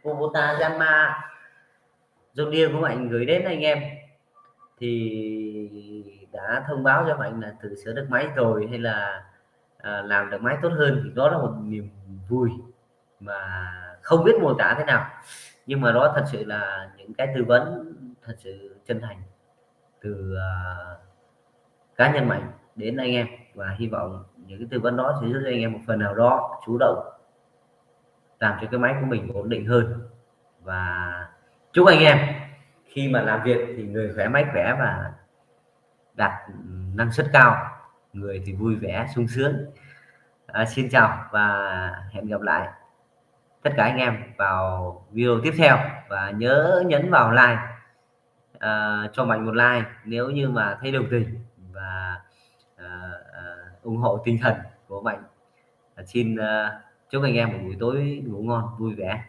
Kubota, Yanmar, John Deere của Mạnh gửi đến anh em, thì đã thông báo cho Mạnh là tự sửa được máy rồi, hay là làm được máy tốt hơn, thì đó là một niềm vui mà không biết mô tả thế nào. Nhưng mà đó thật sự là những cái tư vấn thật sự chân thành từ cá nhân Mạnh đến anh em, và hy vọng những cái tư vấn đó sẽ giúp cho anh em một phần nào đó chủ động làm cho cái máy của mình ổn định hơn. Và chúc anh em khi mà làm việc thì người khỏe máy khỏe và đạt năng suất cao, người thì vui vẻ sung sướng. Xin chào và hẹn gặp lại tất cả anh em vào video tiếp theo, và nhớ nhấn vào like, cho Mạnh một like nếu như mà thấy đồng tình, và ủng hộ tinh thần của Mạnh. Xin chúc anh em một buổi tối ngủ ngon vui vẻ,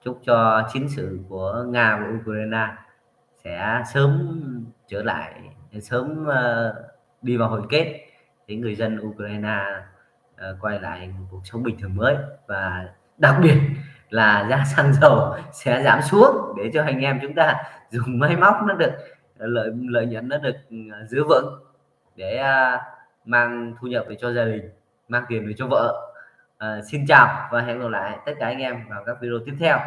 chúc cho chiến sự của Nga và Ukraine sẽ sớm trở lại, sớm đi vào hồi kết, để người dân Ukraine quay lại một cuộc sống bình thường mới, và đặc biệt là giá xăng dầu sẽ giảm xuống để cho anh em chúng ta dùng máy móc nó được lợi nhuận nó được giữ vững, để mang thu nhập về cho gia đình, mang tiền về cho vợ. Xin chào và hẹn gặp lại tất cả anh em vào các video tiếp theo.